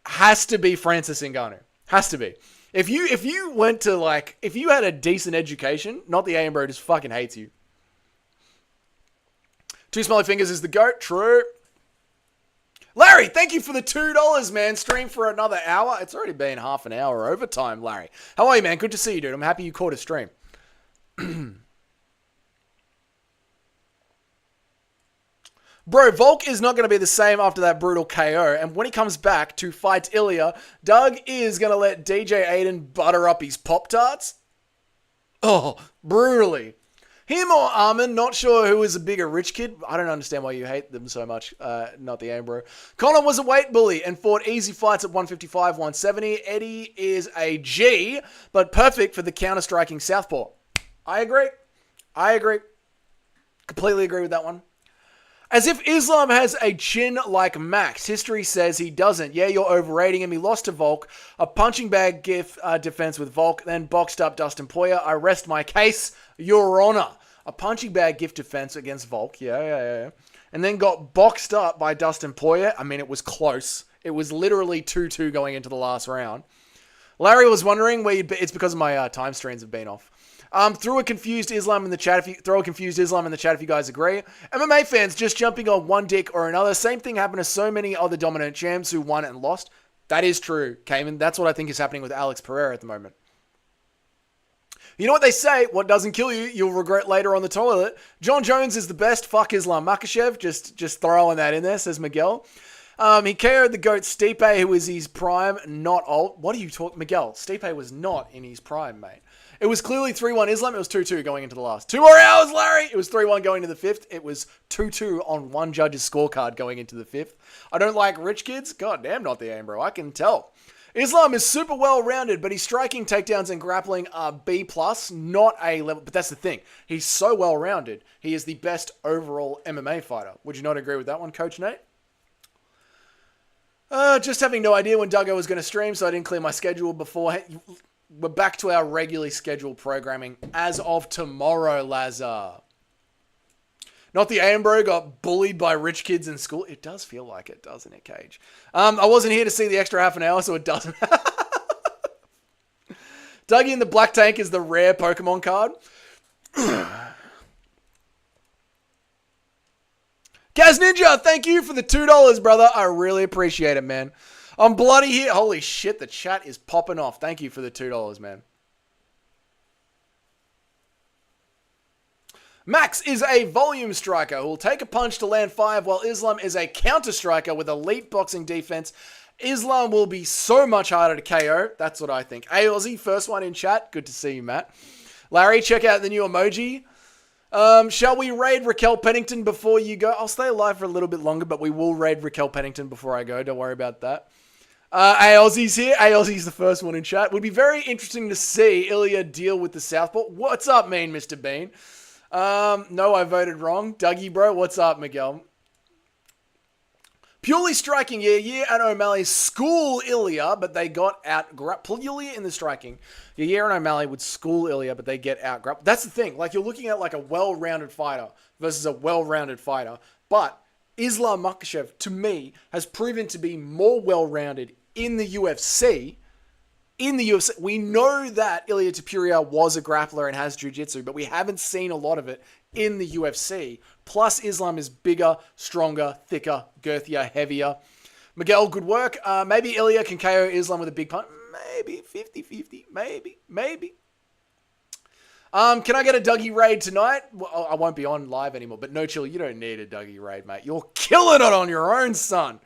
S1: has to be Francis Ngannou. Has to be. If you went to like, if you had a decent education, not the AM bro just fucking hates you. Two Smelly Fingers is the GOAT. True. Larry, thank you for the $2, man. Stream for another hour. It's already been half an hour overtime, Larry. How are you, man? Good to see you, dude. I'm happy you caught a stream. Bro, Volk is not going to be the same after that brutal KO, and when he comes back to fight Ilya, Doug is going to let DJ Aiden butter up his Pop-Tarts. Oh, brutally. Him or Armin, not sure who is a bigger rich kid. I don't understand why you hate them so much. Not the aim, bro. Conor was a weight bully and fought easy fights at 155, 170. Eddie is a G, but perfect for the counter-striking southpaw. I agree. Completely agree with that one. As if Islam has a chin like Max. History says he doesn't. Yeah, you're overrating him. He lost to Volk. A punching bag defense with Volk, then boxed up Dustin Poirier. I rest my case, Your Honor. A punching bag gift defense against Volk. Yeah. And then got boxed up by Dustin Poirier. I mean, it was close. It was literally 2-2 going into the last round. Larry was wondering where it's because my time streams have been off. Throw a confused Islam in the chat if you guys agree. MMA fans just jumping on one dick or another. Same thing happened to so many other dominant champs who won and lost. That is true, Cayman. That's what I think is happening with Alex Pereira at the moment. You know what they say? What doesn't kill you, you'll regret later on the toilet. John Jones is the best. Fuck Islam Makhachev. Just throwing that in there, says Miguel. He KO'd the GOAT Stipe, who is his prime, not old. What are you talking, Miguel? Stipe was not in his prime, mate. It was clearly 3-1 Islam. It was 2-2 going into the last. 2 more hours, Larry! It was 3-1 going to the fifth. It was 2-2 on one judge's scorecard going into the fifth. I don't like rich kids. God damn, not the aim, bro. I can tell. Islam is super well-rounded, but his striking, takedowns, and grappling are B+, not A level. But that's the thing. He's so well-rounded. He is the best overall MMA fighter. Would you not agree with that one, Coach Nate? Just having no idea when Duggo was going to stream, so I didn't clear my schedule before. We're back to our regularly scheduled programming as of tomorrow, Lazar. Not the Ambro got bullied by rich kids in school. It does feel like it, doesn't it, Cage? I wasn't here to see the extra half an hour, so it doesn't. Dougie in the Black Tank is the rare Pokemon card. Kaz Ninja, thank you for the $2, brother. I really appreciate it, man. I'm bloody here. Holy shit, the chat is popping off. Thank you for the $2, man. Max is a volume striker who will take a punch to land 5, while Islam is a counter striker with elite boxing defense. Islam will be so much harder to KO. That's what I think. Hey, Aussie, first one in chat. Good to see you, Matt. Larry, check out the new emoji. Shall we raid Raquel Pennington before you go? I'll stay alive for a little bit longer, but we will raid Raquel Pennington before I go. Don't worry about that. Aussie's here. Aussie's the first one in chat. Would be very interesting to see Ilya deal with the southpaw. What's up, mean Mr. Bean? No, I voted wrong. Dougie, bro, what's up, Miguel? Purely striking, yeah, and O'Malley school Ilya, but they got out purely in the striking. Yeah, and O'Malley would school Ilya, but they get out grappled. That's the thing. Like, you're looking at like a well-rounded fighter versus a well-rounded fighter, but Islam Makhachev, to me, has proven to be more well-rounded in the UFC. We know that Ilya Topuria was a grappler and has jiu-jitsu, but we haven't seen a lot of it in the UFC. Plus, Islam is bigger, stronger, thicker, girthier, heavier. Miguel, good work. Maybe Ilya can KO Islam with a big punch. Maybe 50-50. Maybe. Can I get a Dougie raid tonight? Well, I won't be on live anymore, but no chill. You don't need a Dougie raid, mate. You're killing it on your own, son.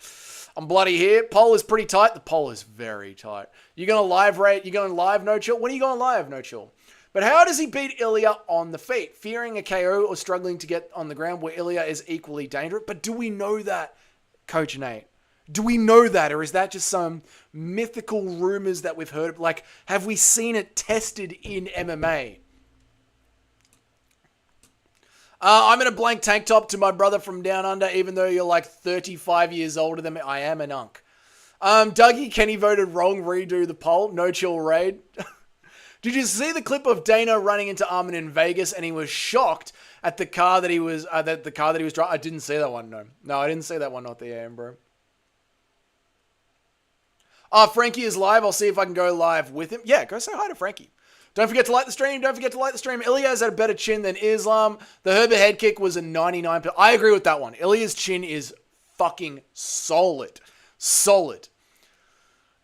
S1: I'm bloody here. Poll is pretty tight. The poll is very tight. You're going to live raid? You're going live, no chill? When are you going live, no chill? But how does he beat Ilya on the feet? Fearing a KO or struggling to get on the ground where Ilya is equally dangerous? But do we know that, Coach Nate? Do we know that? Or is that just some mythical rumors that we've heard? Like, have we seen it tested in MMA? I'm in a blank tank top to my brother from down under, even though you're like 35 years older than me. I am an unk. Dougie, Kenny voted wrong. Redo the poll. No chill raid. Did you see the clip of Dana running into Armin in Vegas and he was shocked at the car that he was driving? I didn't see that one. No, I didn't see that one. Not the AM, bro. Frankie is live. I'll see if I can go live with him. Yeah, go say hi to Frankie. Don't forget to like the stream. Ilya's had a better chin than Islam. The Herbert head kick was a 99. I agree with that one. Ilya's chin is fucking solid.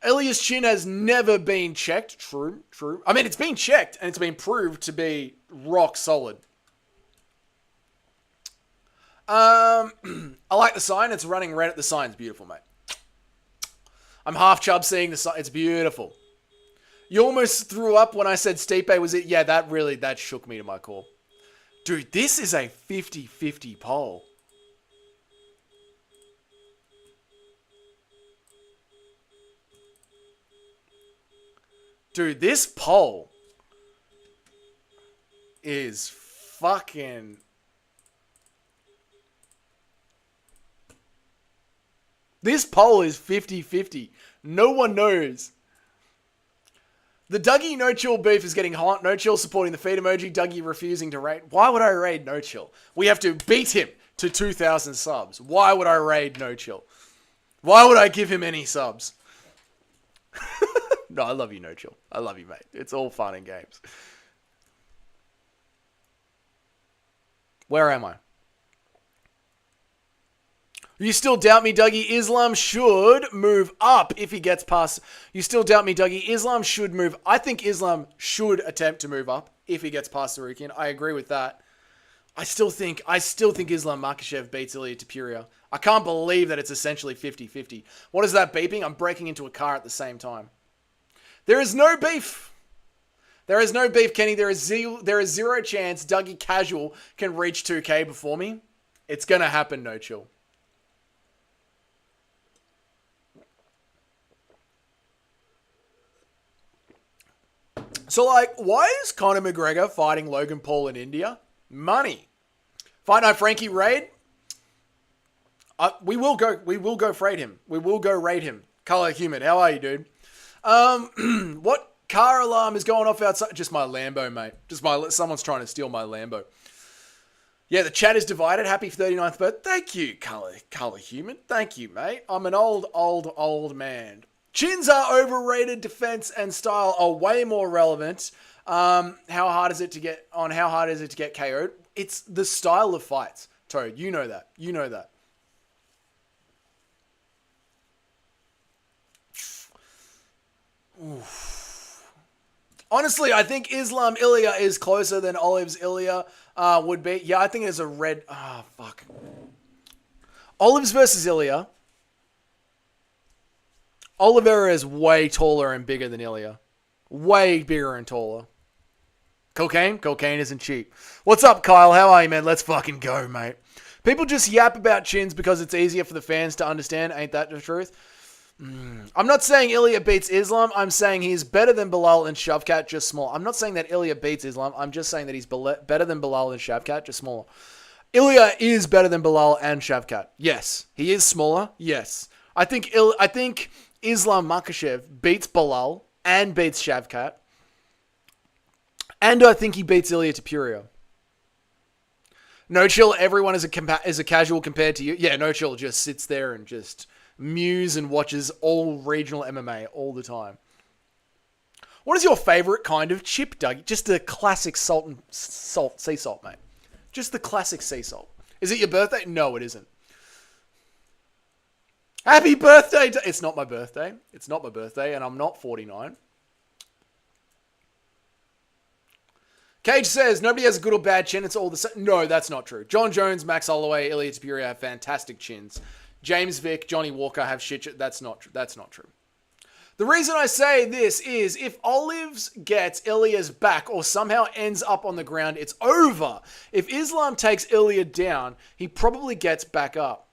S1: Ilya's chin has never been checked. True, true. I mean, it's been checked and it's been proved to be rock solid. I like the sign. It's running red at the sign. It's beautiful, mate. I'm half chub seeing the sign. It's beautiful. You almost threw up when I said Stipe was it. Yeah, that shook me to my core. Dude, this is a 50-50 poll. Dude, this poll is fucking... This poll is 50-50. No one knows. The Dougie No Chill beef is getting hot. No Chill supporting the feed emoji. Dougie refusing to raid. Why would I raid No Chill? We have to beat him to 2,000 subs. Why would I raid No Chill? Why would I give him any subs? No, I love you, No Chill. I love you, mate. It's all fun and games. Where am I? You still doubt me, Dougie? Islam should move up if he gets past... You still doubt me, Dougie? Islam should move... I think Islam should attempt to move up if he gets past Sarukian. I agree with that. I still think Islam Makhachev beats Ilia Topuria. I can't believe that it's essentially 50-50. What is that beeping? I'm breaking into a car at the same time. There is no beef. There is no beef, Kenny. There is zero chance Dougie Casual can reach 2K before me. It's going to happen, No Chill. So, like, why is Conor McGregor fighting Logan Paul in India? Money. Fight Night Frankie raid? We will go raid him. We will go raid him. Color Human, how are you, dude? What car alarm is going off outside? Just my Lambo, mate. Someone's trying to steal my Lambo. Yeah, the chat is divided. Happy 39th birthday. Thank you, Color Human. Thank you, mate. I'm an old man. Chins are overrated. Defense and style are way more relevant. How hard is it to get KO'd? It's the style of fights, Toad. You know that. Oof. Honestly, I think Islam Ilya is closer than Olive's Ilya would be. Yeah, I think it's a red... Ah, fuck. Olive's versus Ilya. Oliveira is way taller and bigger than Ilya. Way bigger and taller. Cocaine? Cocaine isn't cheap. What's up, Kyle? How are you, man? Let's fucking go, mate. People just yap about chins because it's easier for the fans to understand. Ain't that the truth? I'm not saying Ilya beats Islam. I'm saying he's better than Bilal and Shavkat, just small. I'm not saying that Ilya beats Islam. I'm just saying that he's better than Bilal and Shavkat, just smaller. Ilya is better than Bilal and Shavkat. Yes. He is smaller. Yes. I think Islam Makhachev beats Bilal and beats Shavkat. And I think he beats Ilia Topuria. No Chill, everyone is a casual compared to you. Yeah, No Chill just sits there and just mews and watches all regional MMA all the time. What is your favorite kind of chip, Doug? Just the classic sea salt, mate. Just the classic sea salt. Is it your birthday? No, it isn't. Happy birthday! It's not my birthday. It's not my birthday, and I'm not 49. Cage says, nobody has a good or bad chin. It's all the same. No, that's not true. John Jones, Max Holloway, Ilia Topuria have fantastic chins. James Vick, Johnny Walker have shit. That's not true. That's not true. The reason I say this is if Olives gets Ilya's back or somehow ends up on the ground, it's over. If Islam takes Ilya down, he probably gets back up.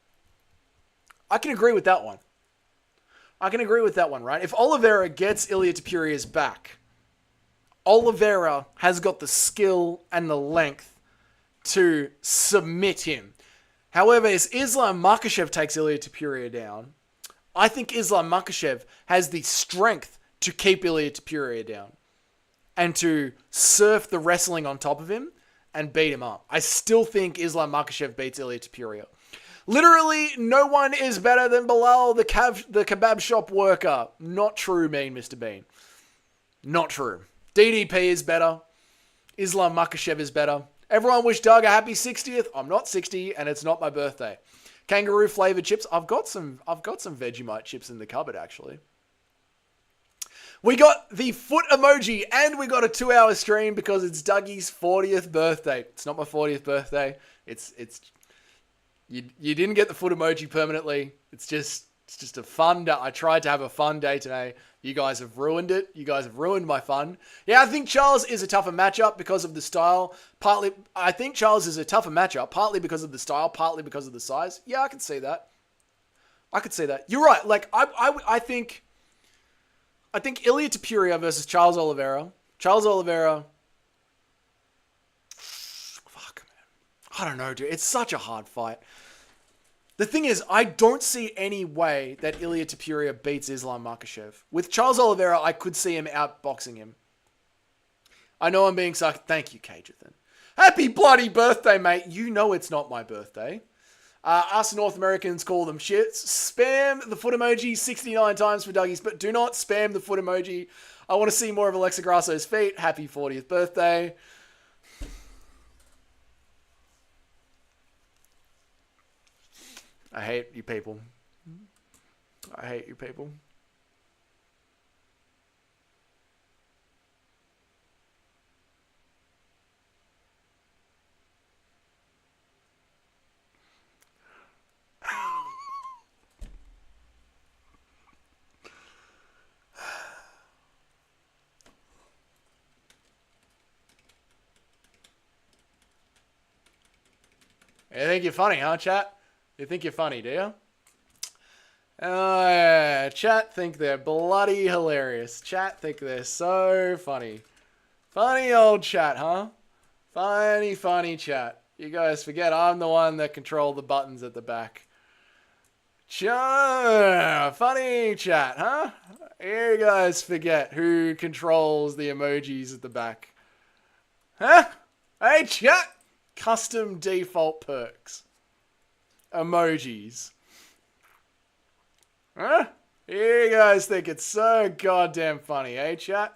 S1: I can agree with that one. Right? If Oliveira gets Ilia Topuria's back, Oliveira has got the skill and the length to submit him. However, if Islam Makhachev takes Ilia Topuria down, I think Islam Makhachev has the strength to keep Ilia Topuria down and to surf the wrestling on top of him and beat him up. I still think Islam Makhachev beats Ilia Topuria. Literally, no one is better than Bilal, the kebab shop worker. Not true, mean Mr. Bean. Not true. DDP is better. Islam Makhachev is better. Everyone wish Doug a happy 60th. I'm not 60 and it's not my birthday. Kangaroo flavored chips. I've got some Vegemite chips in the cupboard actually. We got the foot emoji and we got a 2-hour stream because it's Dougie's 40th birthday. It's not my 40th birthday. It's you didn't get the foot emoji permanently. It's just a fun day. I tried to have a fun day today. You guys have ruined it. You guys have ruined my fun. Yeah, I think Charles is a tougher matchup because of the style. I think Charles is a tougher matchup, partly because of the style, partly because of the size. Yeah, I can see that. You're right. Like, I think Ilia Topuria versus Charles Oliveira. Charles Oliveira. Fuck, man. I don't know, dude. It's such a hard fight. The thing is, I don't see any way that Ilia Topuria beats Islam Makhachev. With Charles Oliveira, I could see him outboxing him. I know I'm being sarcastic. Thank you, Cajethan. Happy bloody birthday, mate. You know it's not my birthday. Us North Americans call them shits. Spam the foot emoji 69 times for Dougie's, but do not spam the foot emoji. I want to see more of Alexa Grasso's feet. Happy 40th birthday. I hate you people. I hate you people. You think you're funny, huh, chat? You think you're funny, do you? Oh, yeah. Chat think they're bloody hilarious. Chat think they're so funny. Funny old chat, huh? Funny chat. You guys forget I'm the one that control the buttons at the back. Funny chat, huh? You guys forget who controls the emojis at the back. Huh? Hey, chat! Custom default perks. Emojis. Huh? You guys think it's so goddamn funny, eh, chat?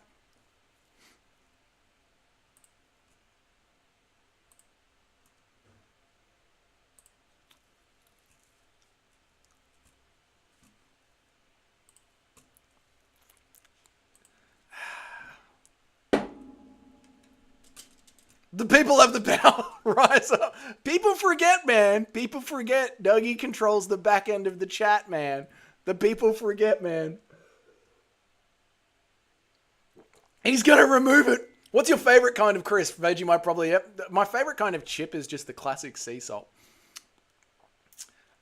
S1: The people have the power. Rise up. People forget, man. People forget. Dougie controls the back end of the chat, man. The people forget, man. He's going to remove it. What's your favorite kind of crisp? Vegemite probably. Yep. My favorite kind of chip is just the classic sea salt.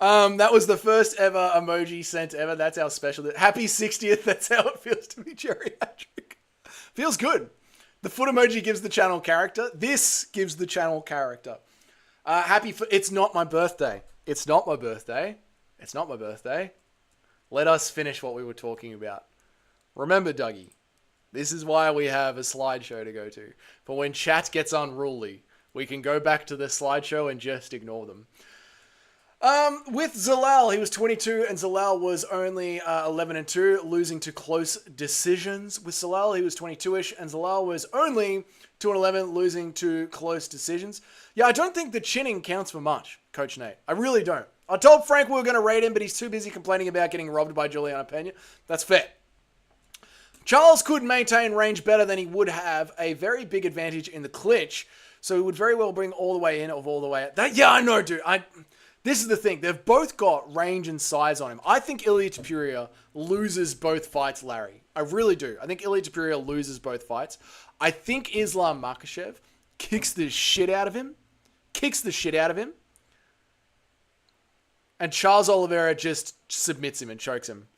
S1: That was the first ever emoji sent ever. That's our special. Happy 60th. That's how it feels to be geriatric. Feels good. The foot emoji gives the channel character. This gives the channel character. It's not my birthday. It's not my birthday. It's not my birthday. Let us finish what we were talking about. Remember, Dougie, this is why we have a slideshow to go to. For when chat gets unruly, we can go back to the slideshow and just ignore them. With Zalal, he was 22 and Zalal was only 11-2, losing to close decisions. With Zalal, he was 22-ish and Zalal was only 2-11, losing to close decisions. Yeah, I don't think the chinning counts for much, Coach Nate. I really don't. I told Frank we were going to rate him, but he's too busy complaining about getting robbed by Juliana Pena. That's fair. Charles could maintain range better than he would have a very big advantage in the clinch, so he would very well bring all the way in of all the way out. Yeah, I know, dude. This is the thing. They've both got range and size on him. I think Ilia Topuria loses both fights, Larry. I really do. I think Ilia Topuria loses both fights. I think Islam Makhachev kicks the shit out of him. And Charles Oliveira just submits him and chokes him.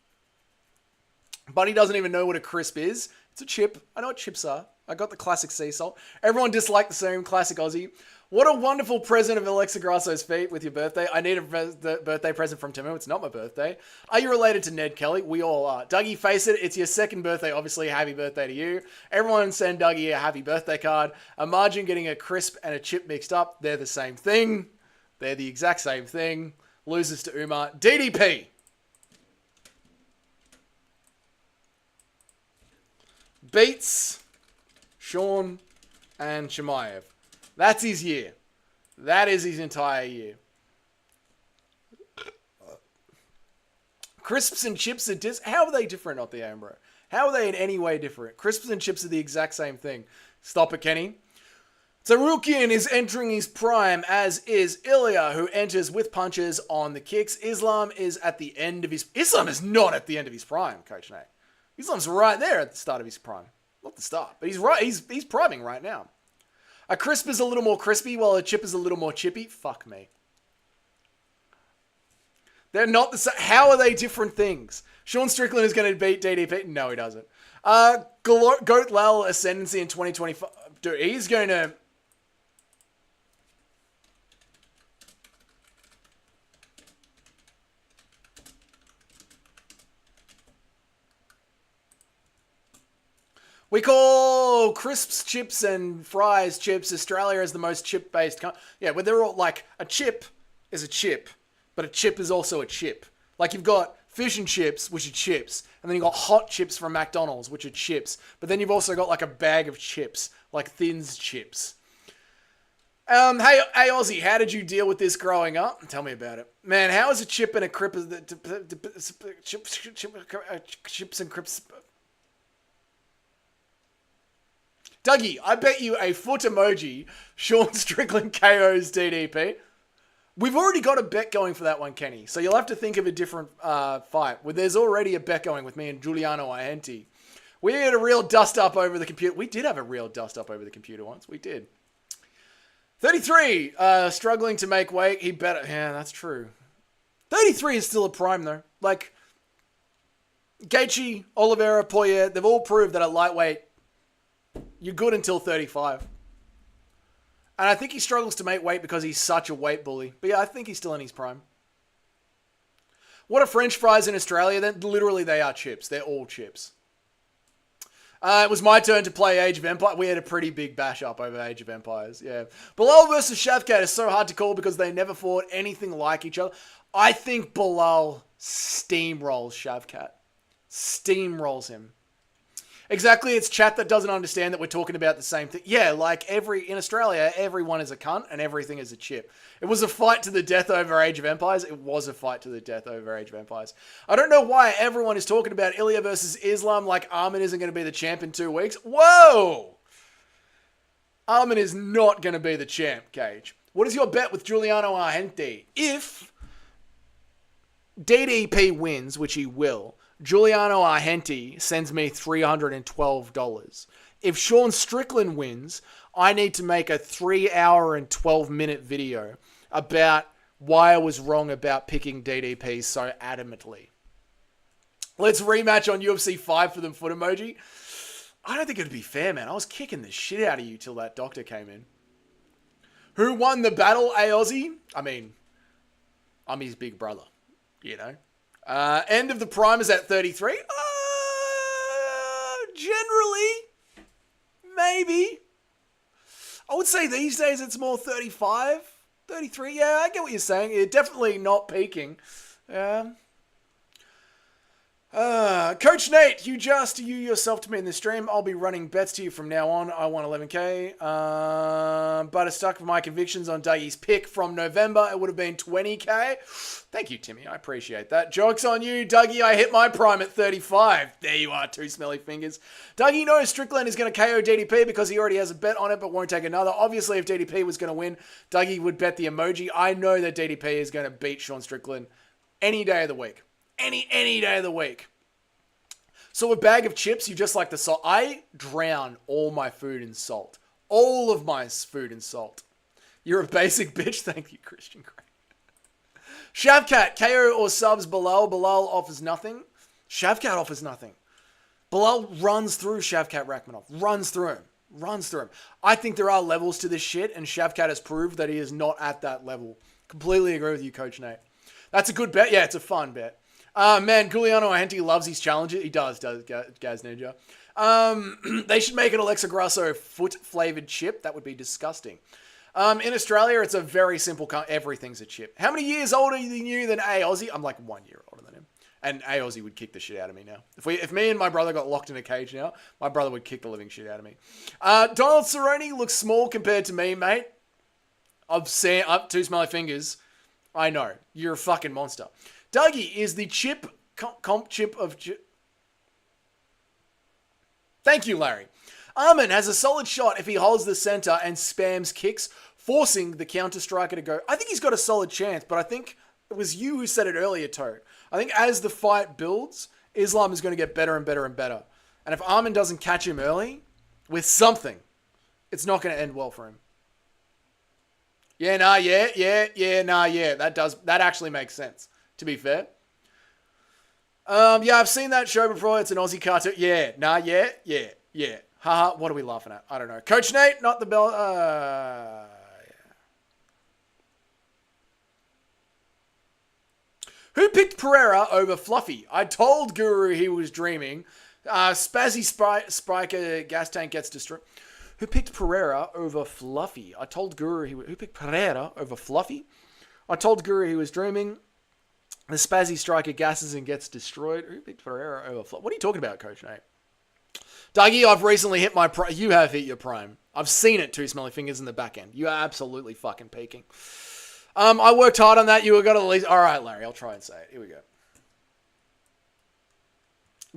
S1: But he doesn't even know what a crisp is. It's a chip. I know what chips are. I got the classic sea salt. Everyone disliked the same classic Aussie. What a wonderful present of Alexa Grasso's feet with your birthday. I need a birthday present from Timo. It's not my birthday. Are you related to Ned Kelly? We all are. Dougie, face it. It's your second birthday. Obviously, happy birthday to you. Everyone send Dougie a happy birthday card. Imagine getting a crisp and a chip mixed up. They're the same thing. They're the exact same thing. Loses to Umar. DDP. Beats Sean and Chimaev. That's his year. That is his entire year. Crisps and chips are how are they different off the Ambro? How are they in any way different? Crisps and chips are the exact same thing. Stop it, Kenny. Tsarukyan is entering his prime, as is Ilya, who enters with punches on the kicks. Islam is at the end of his... Islam is not at the end of his prime, Coach Nate. Islam's right there at the start of his prime. Not the start, but he's right. He's priming right now. A crisp is a little more crispy, while a chip is a little more chippy. Fuck me. They're not the same. How are they different things? Sean Strickland is going to beat DDP. No, he doesn't. Goat Lal Ascendancy in 2025. Dude, he's going to... We call crisps chips and fries chips. Australia is the most chip-based country. Yeah, where they're all like, a chip is a chip, but a chip is also a chip. Like you've got fish and chips, which are chips, and then you've got hot chips from McDonald's, which are chips. But then you've also got like a bag of chips, like Thins chips. Hey Aussie, how did you deal with this growing up? Tell me about it. Man, how is a chip and a crip... Chips and crips... Dougie, I bet you a foot emoji Sean Strickland KOs DDP. We've already got a bet going for that one, Kenny. So you'll have to think of a different fight. Well, there's already a bet going with me and Giuliano Ahenti. We had a real dust-up over the computer. We did have a real dust-up over the computer once. We did. 33, struggling to make weight. He better... Yeah, that's true. 33 is still a prime, though. Like, Gaethje, Oliveira, Poirier, they've all proved that at lightweight, you're good until 35. And I think he struggles to make weight because he's such a weight bully. But yeah, I think he's still in his prime. What are French fries in Australia? Then literally they are chips. They're all chips. It was my turn to play Age of Empires. We had a pretty big bash up over Age of Empires. Yeah. Bilal versus Shavkat is so hard to call because they never fought anything like each other. I think Bilal steamrolls Shavkat. Steamrolls him. Exactly, it's chat that doesn't understand that we're talking about the same thing. Yeah, like in Australia, everyone is a cunt and everything is a chip. It was a fight to the death over Age of Empires. It was a fight to the death over Age of Empires. I don't know why everyone is talking about Ilya versus Islam like Armin isn't going to be the champ in 2 weeks. Whoa! Armin is not going to be the champ, Cage. What is your bet with Giuliano Ahenti? If DDP wins, which he will... Giuliano Ahenti sends me $312. If Sean Strickland wins, I need to make a 3 hour and 12-minute video about why I was wrong about picking DDP so adamantly. Let's rematch on UFC 5 for them foot emoji. I don't think it'd be fair, man. I was kicking the shit out of you till that doctor came in. Who won the battle, Aussie? I mean, I'm his big brother, you know. End of the prime is at 33. Generally, maybe. I would say these days it's more 35, 33. Yeah, I get what you're saying. You're definitely not peaking. Coach Nate, you yourself to me in the stream. I'll be running bets to you from now on. I won 11k. But I stuck with my convictions on Dougie's pick from November. It would have been 20k. Thank you, Timmy. I appreciate that. Joke's on you, Dougie. I hit my prime at 35. There you are, two smelly fingers. Dougie knows Strickland is going to KO DDP because he already has a bet on it, but won't take another. Obviously, if DDP was going to win, Dougie would bet the emoji. I know that DDP is going to beat Sean Strickland any day of the week. Any day of the week. So a bag of chips, you just like the salt. I drown all my food in salt. All of my food in salt. You're a basic bitch. Thank you, Christian Gray. Shavkat, KO or subs Bilal. Bilal offers nothing. Shavkat offers nothing. Bilal runs through Shavkat Rakhmonov. Runs through him. I think there are levels to this shit, and Shavkat has proved that he is not at that level. Completely agree with you, Coach Nate. That's a good bet. Yeah, it's a fun bet. Man, Giuliano Ahenti loves his challenges. He does Gaz Ninja. They should make an Alexa Grasso foot-flavored chip. That would be disgusting. In Australia, it's a very simple... Everything's a chip. How many years older than you than A Aussie? I'm like 1 year older than him. And A Aussie would kick the shit out of me now. If me and my brother got locked in a cage now, my brother would kick the living shit out of me. Donald Cerrone looks small compared to me, mate. I've seen up two smelly fingers. I know. You're a fucking monster. Dougie is the chip comp chip of... Thank you, Larry. Armin has a solid shot if he holds the center and spams kicks, forcing the counter striker to go. I think he's got a solid chance, but I think it was you who said it earlier, Toad. I think as the fight builds, Islam is going to get better and better and better. And if Armin doesn't catch him early with something, it's not going to end well for him. Yeah. That actually makes sense, to be fair. Yeah, I've seen that show before. It's an Aussie cartoon. Yeah. Haha, what are we laughing at? I don't know. Coach Nate, not the bell. Yeah. Who picked Pereira over Fluffy? I told Guru he was dreaming. Spazzy Spiker gas tank gets destroyed. Who picked Pereira over Fluffy? I told Guru who picked Pereira over Fluffy? I told Guru he was dreaming. The Spazzy Striker gasses and gets destroyed. Who picked Pereira over Fluffy? What are you talking about, Coach Nate? Dougie, I've recently hit my prime. You have hit your prime. I've seen it, two smelly fingers in the back end. You are absolutely fucking peaking. I worked hard on that. You were gonna at least. All right, Larry. I'll try and say it. Here we go.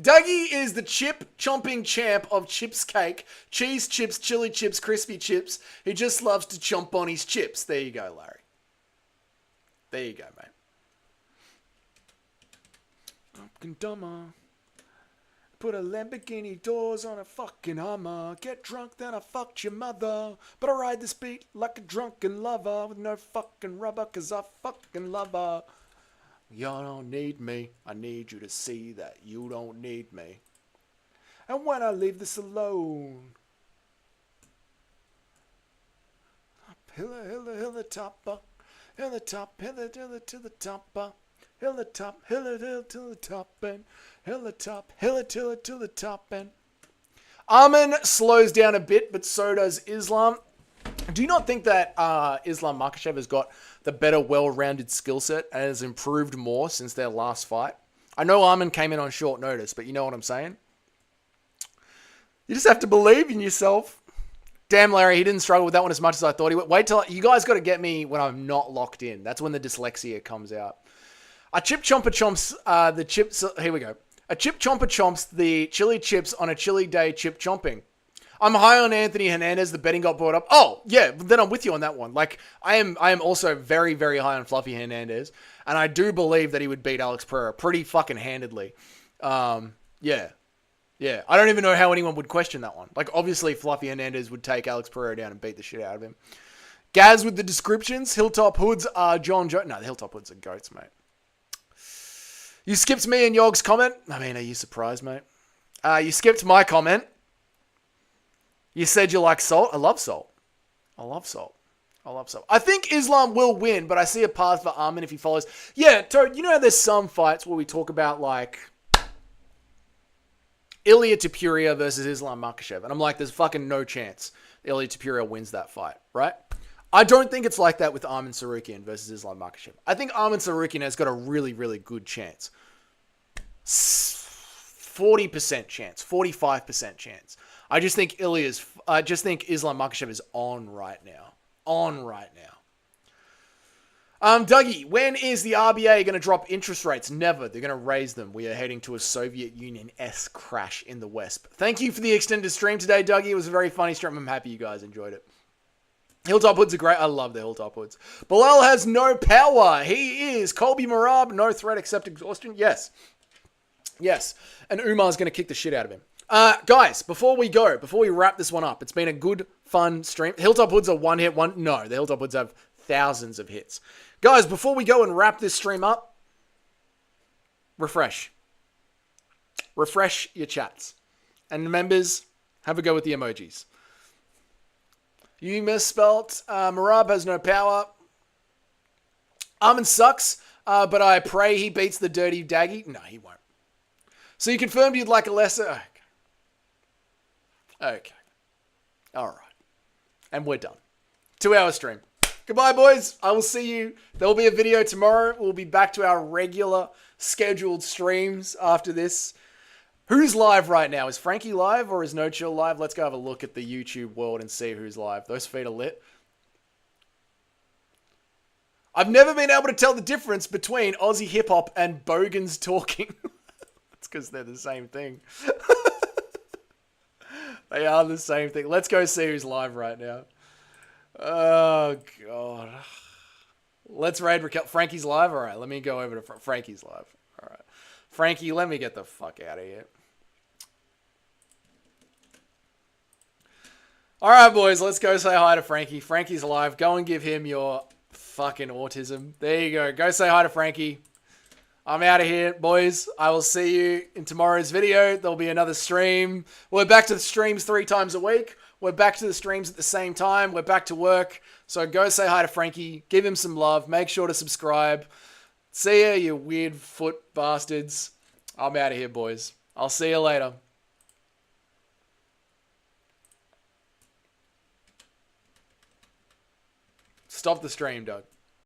S1: Dougie is the chip chomping champ of chips cake, cheese chips, chili chips, crispy chips. He just loves to chomp on his chips. There you go, Larry. There you go, mate. Fucking dumber. Put a Lamborghini doors on a fucking Hummer. Get drunk, then I fucked your mother. But I ride this beat like a drunken lover with no fucking rubber, cause I fucking love her. Y'all don't need me. I need you to see that you don't need me. And when I leave this alone, hill the topper, hill the top, hill it to the topper. Hill the top, hill it to the top end. Hill the top, hill it to the top end. Armin slows down a bit, but so does Islam. Do you not think that Islam Makhachev has got the better, well-rounded skill set and has improved more since their last fight? I know Armin came in on short notice, but you know what I'm saying? You just have to believe in yourself. Damn, Larry, he didn't struggle with that one as much as I thought he would. Wait till you guys got to get me when I'm not locked in. That's when the dyslexia comes out. A chip chomper chomps the chips. Here we go. A chip chomper chomps the chili chips on a chili day chip chomping. I'm high on Anthony Hernandez. The betting got brought up. Oh, yeah, then I'm with you on that one. Like, I am also very, very high on Fluffy Hernandez. And I do believe that he would beat Alex Pereira pretty fucking handedly. Yeah. I don't even know how anyone would question that one. Like, obviously, Fluffy Hernandez would take Alex Pereira down and beat the shit out of him. Gaz with the descriptions. Hilltop Hoods are John Joe. No, the Hilltop Hoods are goats, mate. You skipped me and Yog's comment. I mean, are you surprised, mate? You skipped my comment. You said you like salt. I love salt. I think Islam will win, but I see a path for Armin if he follows. Yeah, Toad, you know there's some fights where we talk about, like, Ilia Topuria versus Islam Makhachev. And I'm like, there's fucking no chance Ilia Topuria wins that fight, right? I don't think it's like that with Armin Sarukian versus Islam Makhachev. I think Armin Sarukian has got a really, really good chance. 40% chance, 45% chance. I just think Islam Makhachev is on right now. Dougie, when is the RBA going to drop interest rates? Never. They're going to raise them. We are heading to a Soviet Union-esque crash in the West. Thank you for the extended stream today, Dougie. It was a very funny stream. I'm happy you guys enjoyed it. Hilltop Hoods are great. I love the Hilltop Hoods. Bilal has no power. He is Colby Marab. No threat except exhaustion. Yes. And Umar's going to kick the shit out of him. Guys, before we wrap this one up, it's been a good, fun stream. Hilltop Hoods are one hit, one. No, the Hilltop Hoods have thousands of hits. Guys, before we go and wrap this stream up, refresh your chats. And members, have a go with the emojis. You misspelt. Marab has no power. Armin sucks, but I pray he beats the dirty Daggy. No, he won't. So you confirmed you'd like a lesser... Okay. All right. And we're done. 2-hour stream. Goodbye, boys. I will see you. There will be a video tomorrow. We'll be back to our regular scheduled streams after this. Who's live right now? Is Frankie live or is No Chill live? Let's go have a look at the YouTube world and see who's live. Those feet are lit. I've never been able to tell the difference between Aussie hip-hop and Bogans talking. It's because they're the same thing. They are the same thing. Let's go see who's live right now. Oh, God. Let's raid Raquel. Frankie's live? All right, let me go over to Frankie's live. All right. Frankie, let me get the fuck out of here. All right, boys, let's go say hi to Frankie. Frankie's live. Go and give him your fucking autism. There you go. Go say hi to Frankie. I'm out of here, boys. I will see you in tomorrow's video. There'll be another stream. We're back to the streams 3 times a week. We're back to the streams at the same time. We're back to work. So go say hi to Frankie. Give him some love. Make sure to subscribe. See ya, you weird foot bastards. I'm out of here, boys. I'll see you later. Stop the stream, Doug.